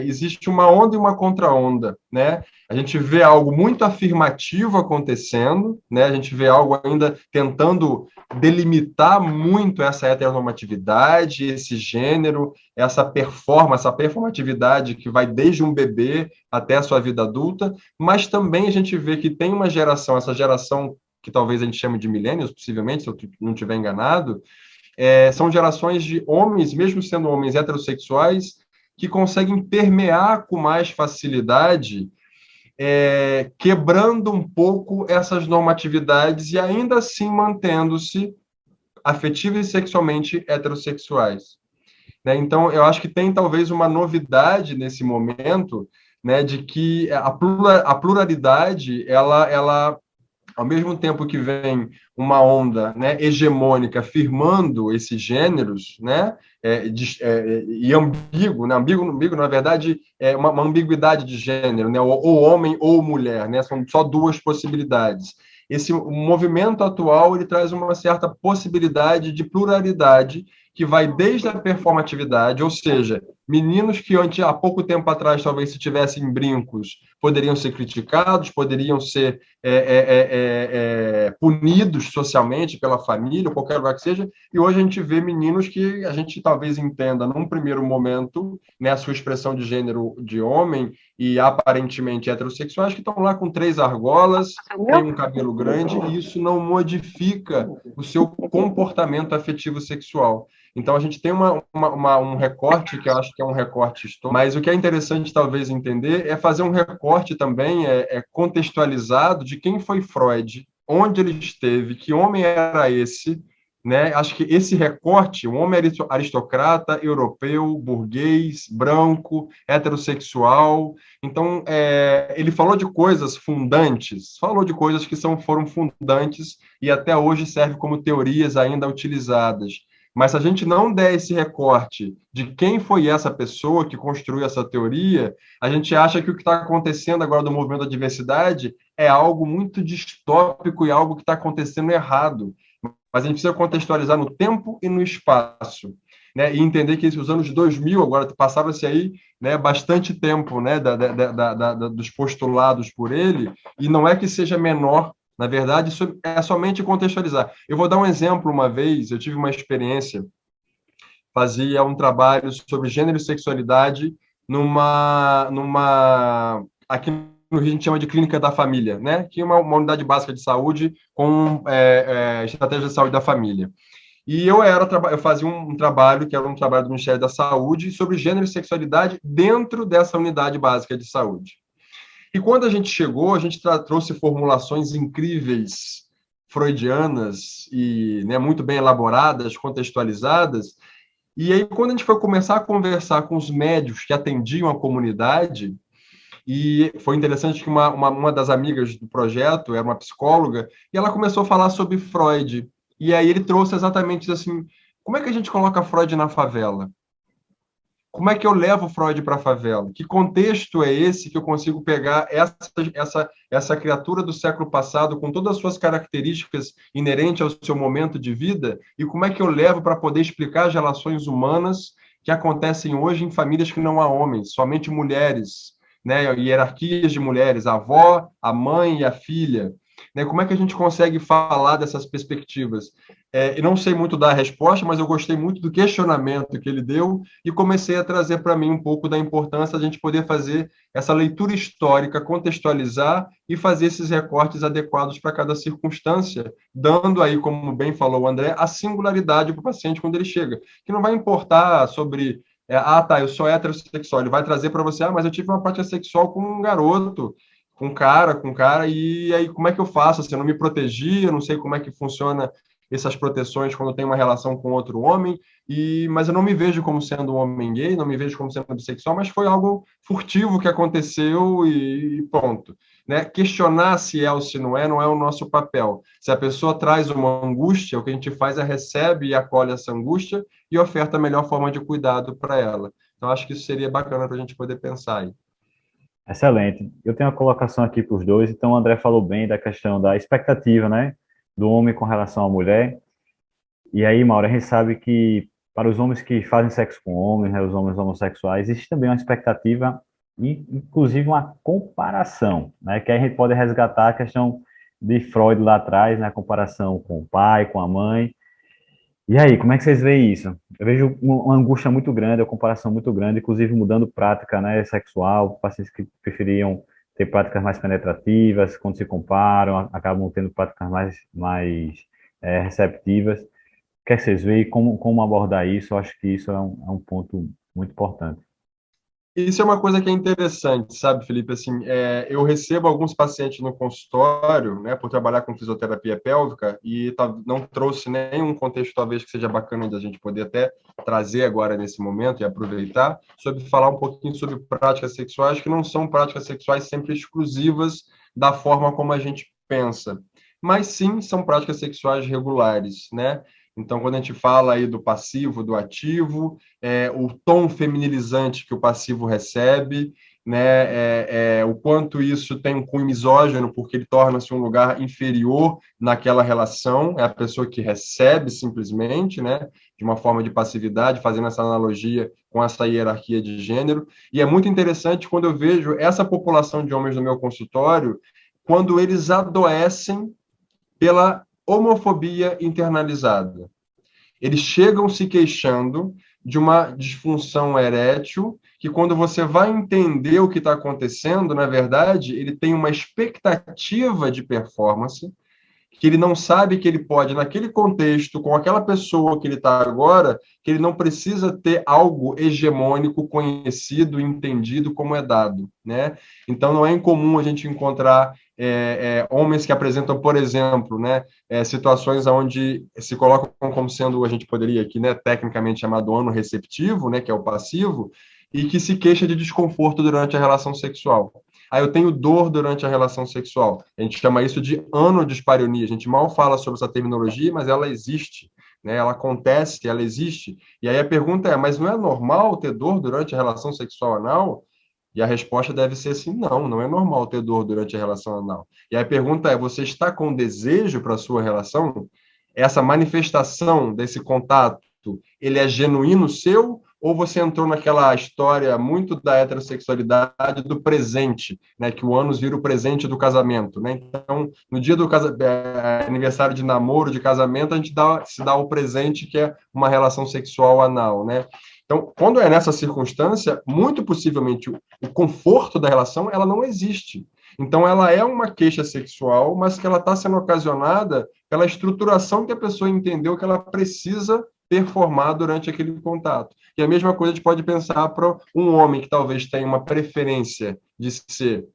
existe uma onda e uma contra-onda, né? A gente vê algo muito afirmativo acontecendo, né? A gente vê algo ainda tentando delimitar muito essa heteronormatividade, esse gênero, essa performatividade que vai desde um bebê até a sua vida adulta, mas também a gente vê que tem uma geração, essa geração que talvez a gente chame de millennials, possivelmente, se eu não estiver enganado, são gerações de homens, mesmo sendo homens heterossexuais, que conseguem permear com mais facilidade, quebrando um pouco essas normatividades e ainda assim mantendo-se afetiva e sexualmente heterossexuais. Né? Então, eu acho que tem talvez uma novidade nesse momento, né, de que a pluralidade, ela ao mesmo tempo que vem uma onda, né, hegemônica firmando esses gêneros, né, e ambíguo, né, ambíguo, na verdade, é uma ambiguidade de gênero, né, ou homem ou mulher, né, são só duas possibilidades. Esse movimento atual ele traz uma certa possibilidade de pluralidade que vai desde a performatividade, ou seja, meninos que há pouco tempo atrás talvez se tivessem brincos poderiam ser criticados, poderiam ser punidos socialmente pela família, ou qualquer lugar que seja, e hoje a gente vê meninos que a gente talvez entenda num primeiro momento, né, a sua expressão de gênero de homem e aparentemente heterossexuais, que estão lá com 3 argolas, têm um cabelo grande, e isso não modifica o seu comportamento afetivo sexual. Então, a gente tem um recorte, que eu acho que é um recorte histórico, mas o que é interessante, talvez, entender é fazer um recorte também contextualizado de quem foi Freud, onde ele esteve, que homem era esse, né? Acho que esse recorte, um homem aristocrata, europeu, burguês, branco, heterossexual. Então, ele falou de coisas fundantes, falou de coisas que foram fundantes e até hoje servem como teorias ainda utilizadas. Mas se a gente não der esse recorte de quem foi essa pessoa que construiu essa teoria, a gente acha que o que está acontecendo agora do movimento da diversidade é algo muito distópico e algo que está acontecendo errado. Mas a gente precisa contextualizar no tempo e no espaço, né? E entender que os anos 2000, agora passaram-se aí, né, bastante tempo, né, dos postulados por ele, e não é que seja menor. Na verdade, isso é somente contextualizar. Eu vou dar um exemplo. Uma vez, eu tive uma experiência, fazia um trabalho sobre gênero e sexualidade aqui no Rio a gente chama de clínica da família, né? Que é uma unidade básica de saúde com estratégia de saúde da família. E eu fazia um trabalho, que era um trabalho do Ministério da Saúde, sobre gênero e sexualidade dentro dessa unidade básica de saúde. E quando a gente chegou, a gente trouxe formulações incríveis, freudianas e, né, muito bem elaboradas, contextualizadas. E aí, quando a gente foi começar a conversar com os médicos que atendiam a comunidade, e foi interessante que uma das amigas do projeto era uma psicóloga, e ela começou a falar sobre Freud. E aí ele trouxe exatamente assim, como é que a gente coloca Freud na favela? Como é que eu levo Freud para a favela? Que contexto é esse que eu consigo pegar essa criatura do século passado, com todas as suas características inerentes ao seu momento de vida, e como é que eu levo para poder explicar as relações humanas que acontecem hoje em famílias que não há homens, somente mulheres, né? Hierarquias de mulheres, a avó, a mãe e a filha. Né? Como é que a gente consegue falar dessas perspectivas? Eu não sei muito dar a resposta, mas eu gostei muito do questionamento que ele deu e comecei a trazer para mim um pouco da importância de a gente poder fazer essa leitura histórica, contextualizar e fazer esses recortes adequados para cada circunstância, dando aí, como bem falou o André, a singularidade para o paciente quando ele chega, que não vai importar sobre eu sou heterossexual, ele vai trazer para você, mas eu tive uma prática sexual com um garoto, com cara, e aí como é que eu faço? Assim, eu não me protegi, eu não sei como é que funciona essas proteções quando tem uma relação com outro homem, mas eu não me vejo como sendo um homem gay, não me vejo como sendo bissexual, mas foi algo furtivo que aconteceu e ponto. Né? Questionar se é ou se não é o nosso papel. Se a pessoa traz uma angústia, o que a gente faz é recebe e acolhe essa angústia e oferta a melhor forma de cuidado para ela. Então, acho que isso seria bacana para a gente poder pensar aí. Excelente. Eu tenho uma colocação aqui para os dois. Então, o André falou bem da questão da expectativa, né, do homem com relação à mulher. E aí, Mauro, a gente sabe que para os homens que fazem sexo com homens, né, os homens homossexuais, existe também uma expectativa e, inclusive, uma comparação, né, que aí a gente pode resgatar a questão de Freud lá atrás, né, a comparação com o pai, com a mãe. E aí, como é que vocês veem isso? Eu vejo uma angústia muito grande, uma comparação muito grande, inclusive mudando prática, né, sexual, pacientes que preferiam ter práticas mais penetrativas, quando se comparam, acabam tendo práticas mais receptivas. O que é que vocês veem? Como abordar isso? Eu acho que isso é um ponto muito importante. Isso é uma coisa que é interessante, sabe, Felipe? Assim, eu recebo alguns pacientes no consultório, né, por trabalhar com fisioterapia pélvica, e não trouxe nenhum contexto, talvez, que seja bacana da gente poder até trazer agora nesse momento e aproveitar, sobre falar um pouquinho sobre práticas sexuais, que não são práticas sexuais sempre exclusivas da forma como a gente pensa, mas sim são práticas sexuais regulares, né? Então, quando a gente fala aí do passivo, do ativo, o tom feminilizante que o passivo recebe, né, o quanto isso tem um cunho misógino, porque ele torna-se um lugar inferior naquela relação, é a pessoa que recebe simplesmente, né, de uma forma de passividade, fazendo essa analogia com essa hierarquia de gênero. E é muito interessante quando eu vejo essa população de homens no meu consultório, quando eles adoecem pela homofobia internalizada. Eles chegam se queixando de uma disfunção erétil, que quando você vai entender o que está acontecendo, na verdade, ele tem uma expectativa de performance, que ele não sabe que ele pode, naquele contexto, com aquela pessoa que ele está agora, que ele não precisa ter algo hegemônico, conhecido, entendido como é dado, né? Então, não é incomum a gente encontrar homens que apresentam, por exemplo, né, situações onde se colocam como sendo, a gente poderia aqui, né, tecnicamente chamado ano receptivo, né, que é o passivo, e que se queixa de desconforto durante a relação sexual. Eu tenho dor durante a relação sexual. A gente chama isso de anodispareunia. A gente mal fala sobre essa terminologia, mas ela existe, né? Ela acontece, ela existe. E aí a pergunta é, mas não é normal ter dor durante a relação sexual anal? E a resposta deve ser assim, não, não é normal ter dor durante a relação anal. E aí a pergunta é, você está com desejo para a sua relação? Essa manifestação desse contato, ele é genuíno seu ou você entrou naquela história muito da heterossexualidade do presente, né, que o ânus vira o presente do casamento, né? Então, no dia do aniversário de namoro, de casamento, a gente se dá o presente que é uma relação sexual anal, né? Então, quando é nessa circunstância, muito possivelmente o conforto da relação ela não existe. Então, ela é uma queixa sexual, mas que ela está sendo ocasionada pela estruturação que a pessoa entendeu que ela precisa performar durante aquele contato. E a mesma coisa a gente pode pensar para um homem que talvez tenha uma preferência de ser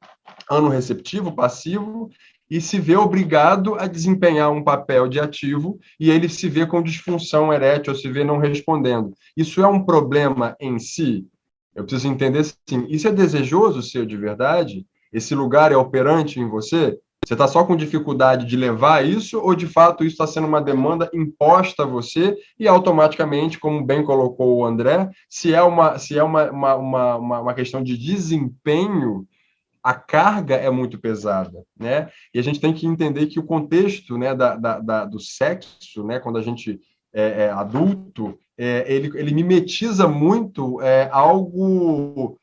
anorreceptivo, passivo, e se vê obrigado a desempenhar um papel de ativo, e ele se vê com disfunção erétil, ou se vê não respondendo. Isso é um problema em si? Eu preciso entender, sim, isso é desejoso seu de verdade? Esse lugar é operante em você? Você está só com dificuldade de levar isso, ou de fato isso está sendo uma demanda imposta a você e automaticamente, como bem colocou o André, se é uma questão de desempenho, a carga é muito pesada, né? E a gente tem que entender que o contexto, né, do sexo, né, quando a gente é adulto, ele mimetiza muito algo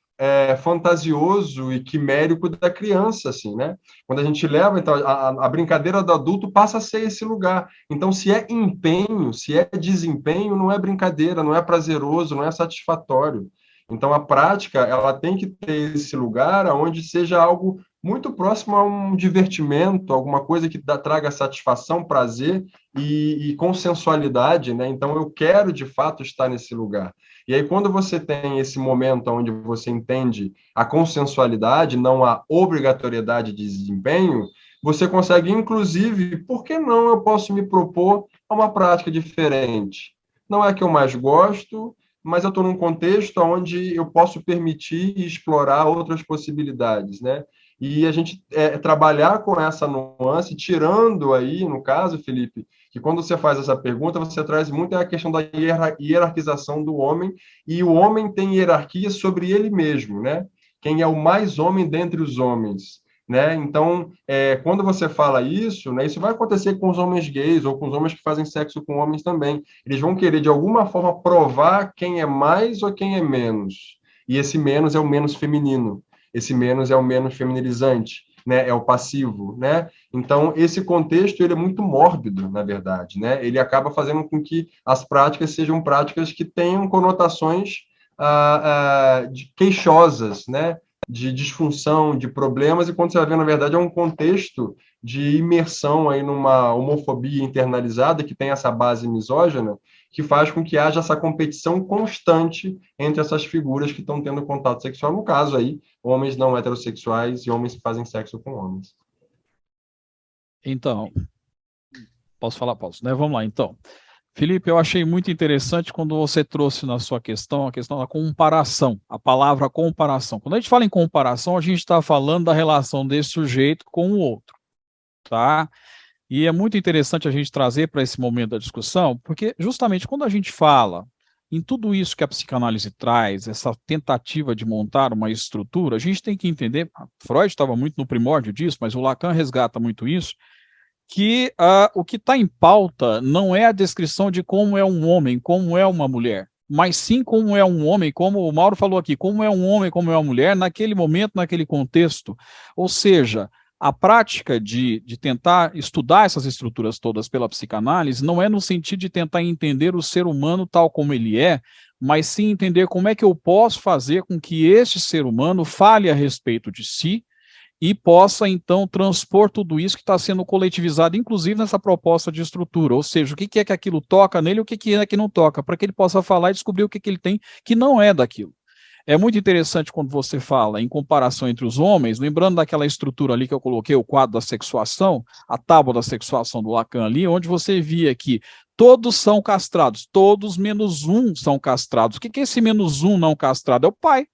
fantasioso e quimérico da criança, assim, né? Quando a gente leva, então, a brincadeira do adulto passa a ser esse lugar. Então, se é empenho, se é desempenho, não é brincadeira, não é prazeroso, não é satisfatório. Então, a prática, ela tem que ter esse lugar onde seja algo muito próximo a um divertimento, alguma coisa que traga satisfação, prazer e consensualidade, né? Então, eu quero, de fato, estar nesse lugar. E aí, quando você tem esse momento onde você entende a consensualidade, não a obrigatoriedade de desempenho, você consegue, inclusive, por que não eu posso me propor a uma prática diferente? Não é a que eu mais gosto, mas eu estou num contexto onde eu posso permitir e explorar outras possibilidades, né? E a gente trabalhar com essa nuance, tirando aí, no caso, Felipe, que quando você faz essa pergunta, você traz muito a questão da hierarquização do homem, e o homem tem hierarquia sobre ele mesmo, né? Quem é o mais homem dentre os homens, né? Então, quando você fala isso, né, isso vai acontecer com os homens gays ou com os homens que fazem sexo com homens também. Eles vão querer, de alguma forma, provar quem é mais ou quem é menos. E esse menos é o menos feminino. Esse menos é o menos feminilizante, né? É o passivo, né? Então, esse contexto ele é muito mórbido, na verdade, né? Ele acaba fazendo com que as práticas sejam práticas que tenham conotações queixosas, né? De disfunção, de problemas, e quando você vai ver, na verdade, é um contexto de imersão aí numa homofobia internalizada que tem essa base misógina, que faz com que haja essa competição constante entre essas figuras que estão tendo contato sexual, no caso aí, homens não heterossexuais e homens que fazem sexo com homens. Então, posso falar? Posso, né? Vamos lá, então. Felipe, eu achei muito interessante quando você trouxe na sua questão a questão da comparação, a palavra comparação. Quando a gente fala em comparação, a gente está falando da relação desse sujeito com o outro, tá? E é muito interessante a gente trazer para esse momento da discussão, porque justamente quando a gente fala em tudo isso que a psicanálise traz, essa tentativa de montar uma estrutura, a gente tem que entender, Freud estava muito no primórdio disso, mas o Lacan resgata muito isso, que o que está em pauta não é a descrição de como é um homem, como é uma mulher, mas sim como é um homem, como o Mauro falou aqui, como é um homem, como é uma mulher, naquele momento, naquele contexto. Ou seja, a prática de tentar estudar essas estruturas todas pela psicanálise não é no sentido de tentar entender o ser humano tal como ele é, mas sim entender como é que eu posso fazer com que este ser humano fale a respeito de si, e possa, então, transpor tudo isso que está sendo coletivizado, inclusive nessa proposta de estrutura, ou seja, o que é que aquilo toca nele e o que é que não toca, para que ele possa falar e descobrir o que ele tem que não é daquilo. É muito interessante quando você fala em comparação entre os homens, lembrando daquela estrutura ali que eu coloquei, o quadro da sexuação, a tábua da sexuação do Lacan ali, onde você via que todos são castrados, todos menos um são castrados. O que é esse menos um não castrado? É o pai.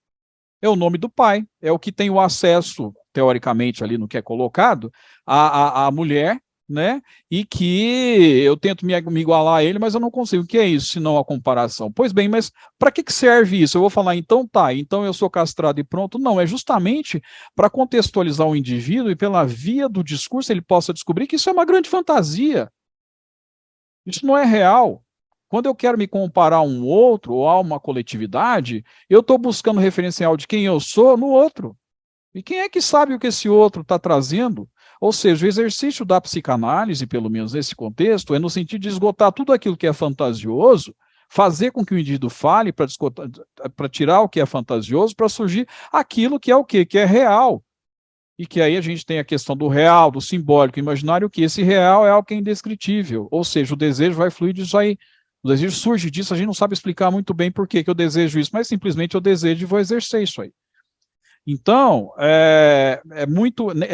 É o nome do pai, é o que tem o acesso, teoricamente, ali no que é colocado, à mulher, né? E que eu tento me igualar a ele, mas eu não consigo. O que é isso, se não a comparação? Pois bem, mas para que serve isso? Eu vou falar, então tá, então eu sou castrado e pronto. Não, é justamente para contextualizar o indivíduo e pela via do discurso ele possa descobrir que isso é uma grande fantasia. Isso não é real. Quando eu quero me comparar a um outro ou a uma coletividade, eu estou buscando referencial de quem eu sou no outro. E quem é que sabe o que esse outro está trazendo? Ou seja, o exercício da psicanálise, pelo menos nesse contexto, é no sentido de esgotar tudo aquilo que é fantasioso, fazer com que o indivíduo fale para tirar o que é fantasioso, para surgir aquilo que é o quê? Que é real. E que aí a gente tem a questão do real, do simbólico, imaginário, que esse real é algo que é indescritível. Ou seja, o desejo vai fluir disso aí. O desejo surge disso, a gente não sabe explicar muito bem por que eu desejo isso, mas simplesmente eu desejo e vou exercer isso aí. Então, é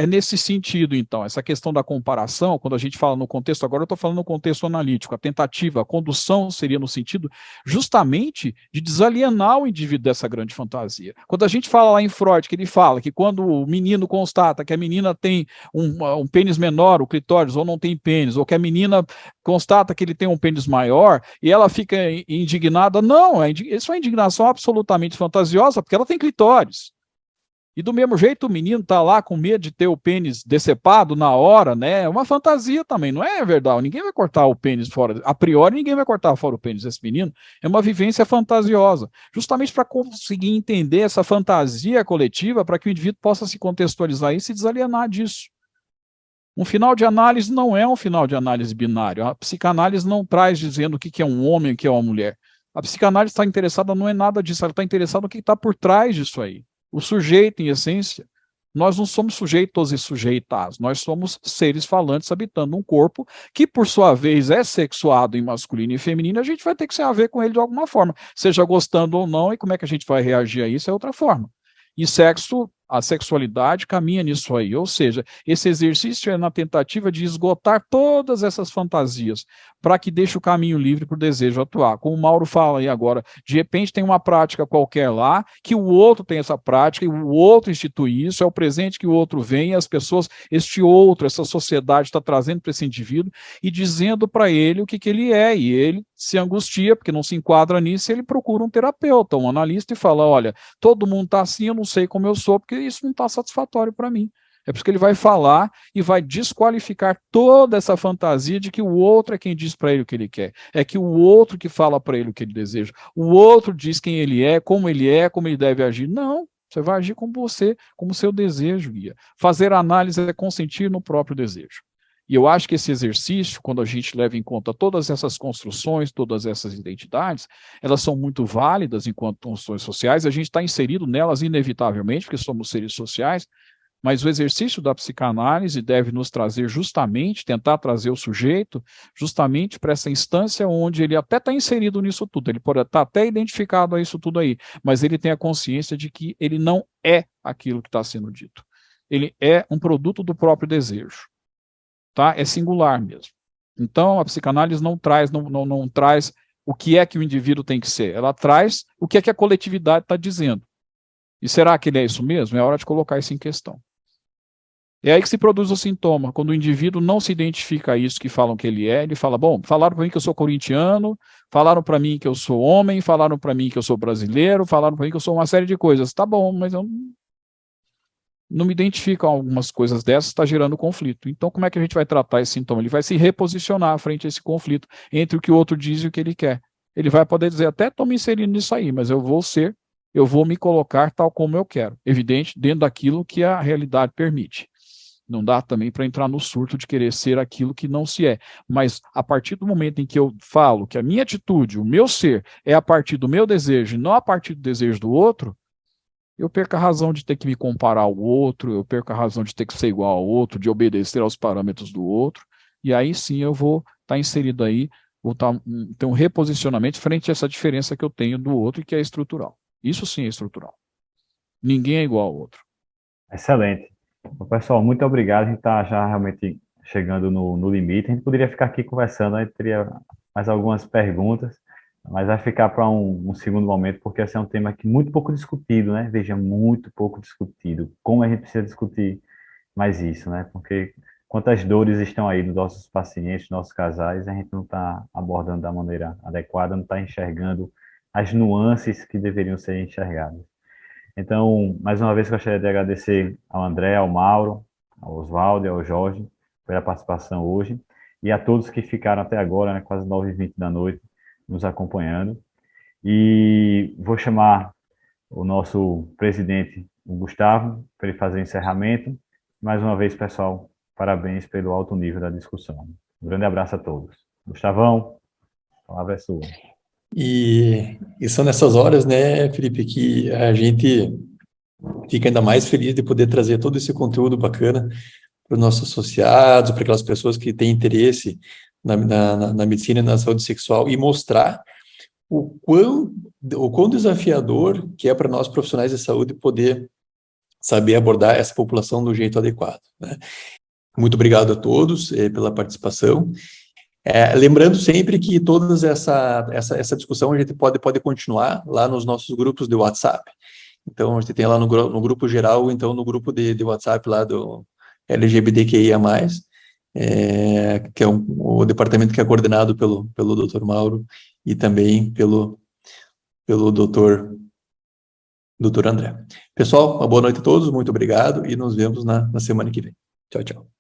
nesse sentido, então, essa questão da comparação, quando a gente fala no contexto, agora eu estou falando no contexto analítico, a tentativa, a condução seria no sentido justamente de desalienar o indivíduo dessa grande fantasia. Quando a gente fala lá em Freud, que ele fala que quando o menino constata que a menina tem um pênis menor, o clitóris, ou não tem pênis, ou que a menina constata que ele tem um pênis maior, e ela fica indignada, não, isso é uma indignação absolutamente fantasiosa, porque ela tem clitóris. E do mesmo jeito o menino está lá com medo de ter o pênis decepado na hora, né? É uma fantasia também, não é verdade? Ninguém vai cortar o pênis fora, a priori ninguém vai cortar fora o pênis desse menino. É uma vivência fantasiosa, justamente para conseguir entender essa fantasia coletiva, para que o indivíduo possa se contextualizar e se desalienar disso. Um final de análise não é um final de análise binário. A psicanálise não traz dizendo o que é um homem e o que é uma mulher. A psicanálise está interessada não é nada disso, ela está interessada no que está por trás disso aí. O sujeito, em essência, nós não somos sujeitos e sujeitas, nós somos seres falantes habitando um corpo que, por sua vez, é sexuado em masculino e feminino, a gente vai ter que se haver com ele de alguma forma, seja gostando ou não, e como é que a gente vai reagir a isso é outra forma. E sexo A sexualidade caminha nisso aí, ou seja, esse exercício é na tentativa de esgotar todas essas fantasias, para que deixe o caminho livre para o desejo atuar. Como o Mauro fala aí agora, de repente tem uma prática qualquer lá, que o outro tem essa prática, e o outro institui isso, é o presente que o outro vem, e as pessoas, este outro, essa sociedade está trazendo para esse indivíduo, e dizendo para ele o que ele é, e ele se angustia, porque não se enquadra nisso, e ele procura um terapeuta, um analista, e fala, olha, todo mundo está assim, eu não sei como eu sou, porque isso não está satisfatório para mim. É por isso que ele vai falar e vai desqualificar toda essa fantasia de que o outro é quem diz para ele o que ele quer. É que o outro que fala para ele o que ele deseja. O outro diz quem ele é, como ele deve agir. Não, você vai agir como você, como seu desejo guia. Fazer análise é consentir no próprio desejo. E eu acho que esse exercício, quando a gente leva em conta todas essas construções, todas essas identidades, elas são muito válidas enquanto construções sociais, a gente está inserido nelas inevitavelmente, porque somos seres sociais, mas o exercício da psicanálise deve nos trazer justamente, tentar trazer o sujeito justamente para essa instância onde ele até está inserido nisso tudo, ele pode estar até identificado a isso tudo aí, mas ele tem a consciência de que ele não é aquilo que está sendo dito. Ele é um produto do próprio desejo. Tá? É singular mesmo. Então, a psicanálise não traz o que é que o indivíduo tem que ser, ela traz o que é que a coletividade está dizendo. E será que ele é isso mesmo? É hora de colocar isso em questão. É aí que se produz o sintoma, quando o indivíduo não se identifica a isso que falam que ele é, ele fala, bom, falaram para mim que eu sou corintiano, falaram para mim que eu sou homem, falaram para mim que eu sou brasileiro, falaram para mim que eu sou uma série de coisas. Tá bom, mas eu não me identifico com algumas coisas dessas, está gerando conflito. Então, como é que a gente vai tratar esse sintoma? Ele vai se reposicionar frente a esse conflito entre o que o outro diz e o que ele quer. Ele vai poder dizer, até estou me inserindo nisso aí, mas eu vou me colocar tal como eu quero. Evidente, dentro daquilo que a realidade permite. Não dá também para entrar no surto de querer ser aquilo que não se é. Mas a partir do momento em que eu falo que a minha atitude, o meu ser, é a partir do meu desejo e não a partir do desejo do outro, eu perco a razão de ter que me comparar ao outro, eu perco a razão de ter que ser igual ao outro, de obedecer aos parâmetros do outro, e aí sim eu vou estar inserido aí, vou ter um reposicionamento frente a essa diferença que eu tenho do outro e que é estrutural. Isso sim é estrutural. Ninguém é igual ao outro. Excelente. Pessoal, muito obrigado. A gente está já realmente chegando no limite. A gente poderia ficar aqui conversando, a gente teria mais algumas perguntas, mas vai ficar para um segundo momento, porque esse é um tema que muito pouco discutido, né? Veja, muito pouco discutido. Como a gente precisa discutir mais isso, né? Porque quantas dores estão aí nos nossos pacientes, nossos casais, a gente não está abordando da maneira adequada, não está enxergando as nuances que deveriam ser enxergadas. Então, mais uma vez, gostaria de agradecer ao André, ao Mauro, ao Oswaldo e ao Jorge pela participação hoje, e a todos que ficaram até agora, né, quase 9h20 da noite, nos acompanhando. E vou chamar o nosso presidente, o Gustavo, para ele fazer o encerramento. Mais uma vez, pessoal, parabéns pelo alto nível da discussão. Um grande abraço a todos. Gustavão, a palavra é sua. E são nessas horas, né, Felipe, que a gente fica ainda mais feliz de poder trazer todo esse conteúdo bacana para os nossos associados, para aquelas pessoas que têm interesse na medicina e na saúde sexual, e mostrar o quão desafiador que é para nós profissionais de saúde poder saber abordar essa população do jeito adequado, né? Muito obrigado a todos pela participação. Lembrando sempre que toda essa discussão a gente pode continuar lá nos nossos grupos de WhatsApp. Então, a gente tem lá no grupo geral, então no grupo de WhatsApp lá do LGBTQIA+, que é o departamento que é coordenado pelo Dr. Mauro e também pelo Dr. André. Pessoal, uma boa noite a todos, muito obrigado e nos vemos na semana que vem. Tchau, tchau.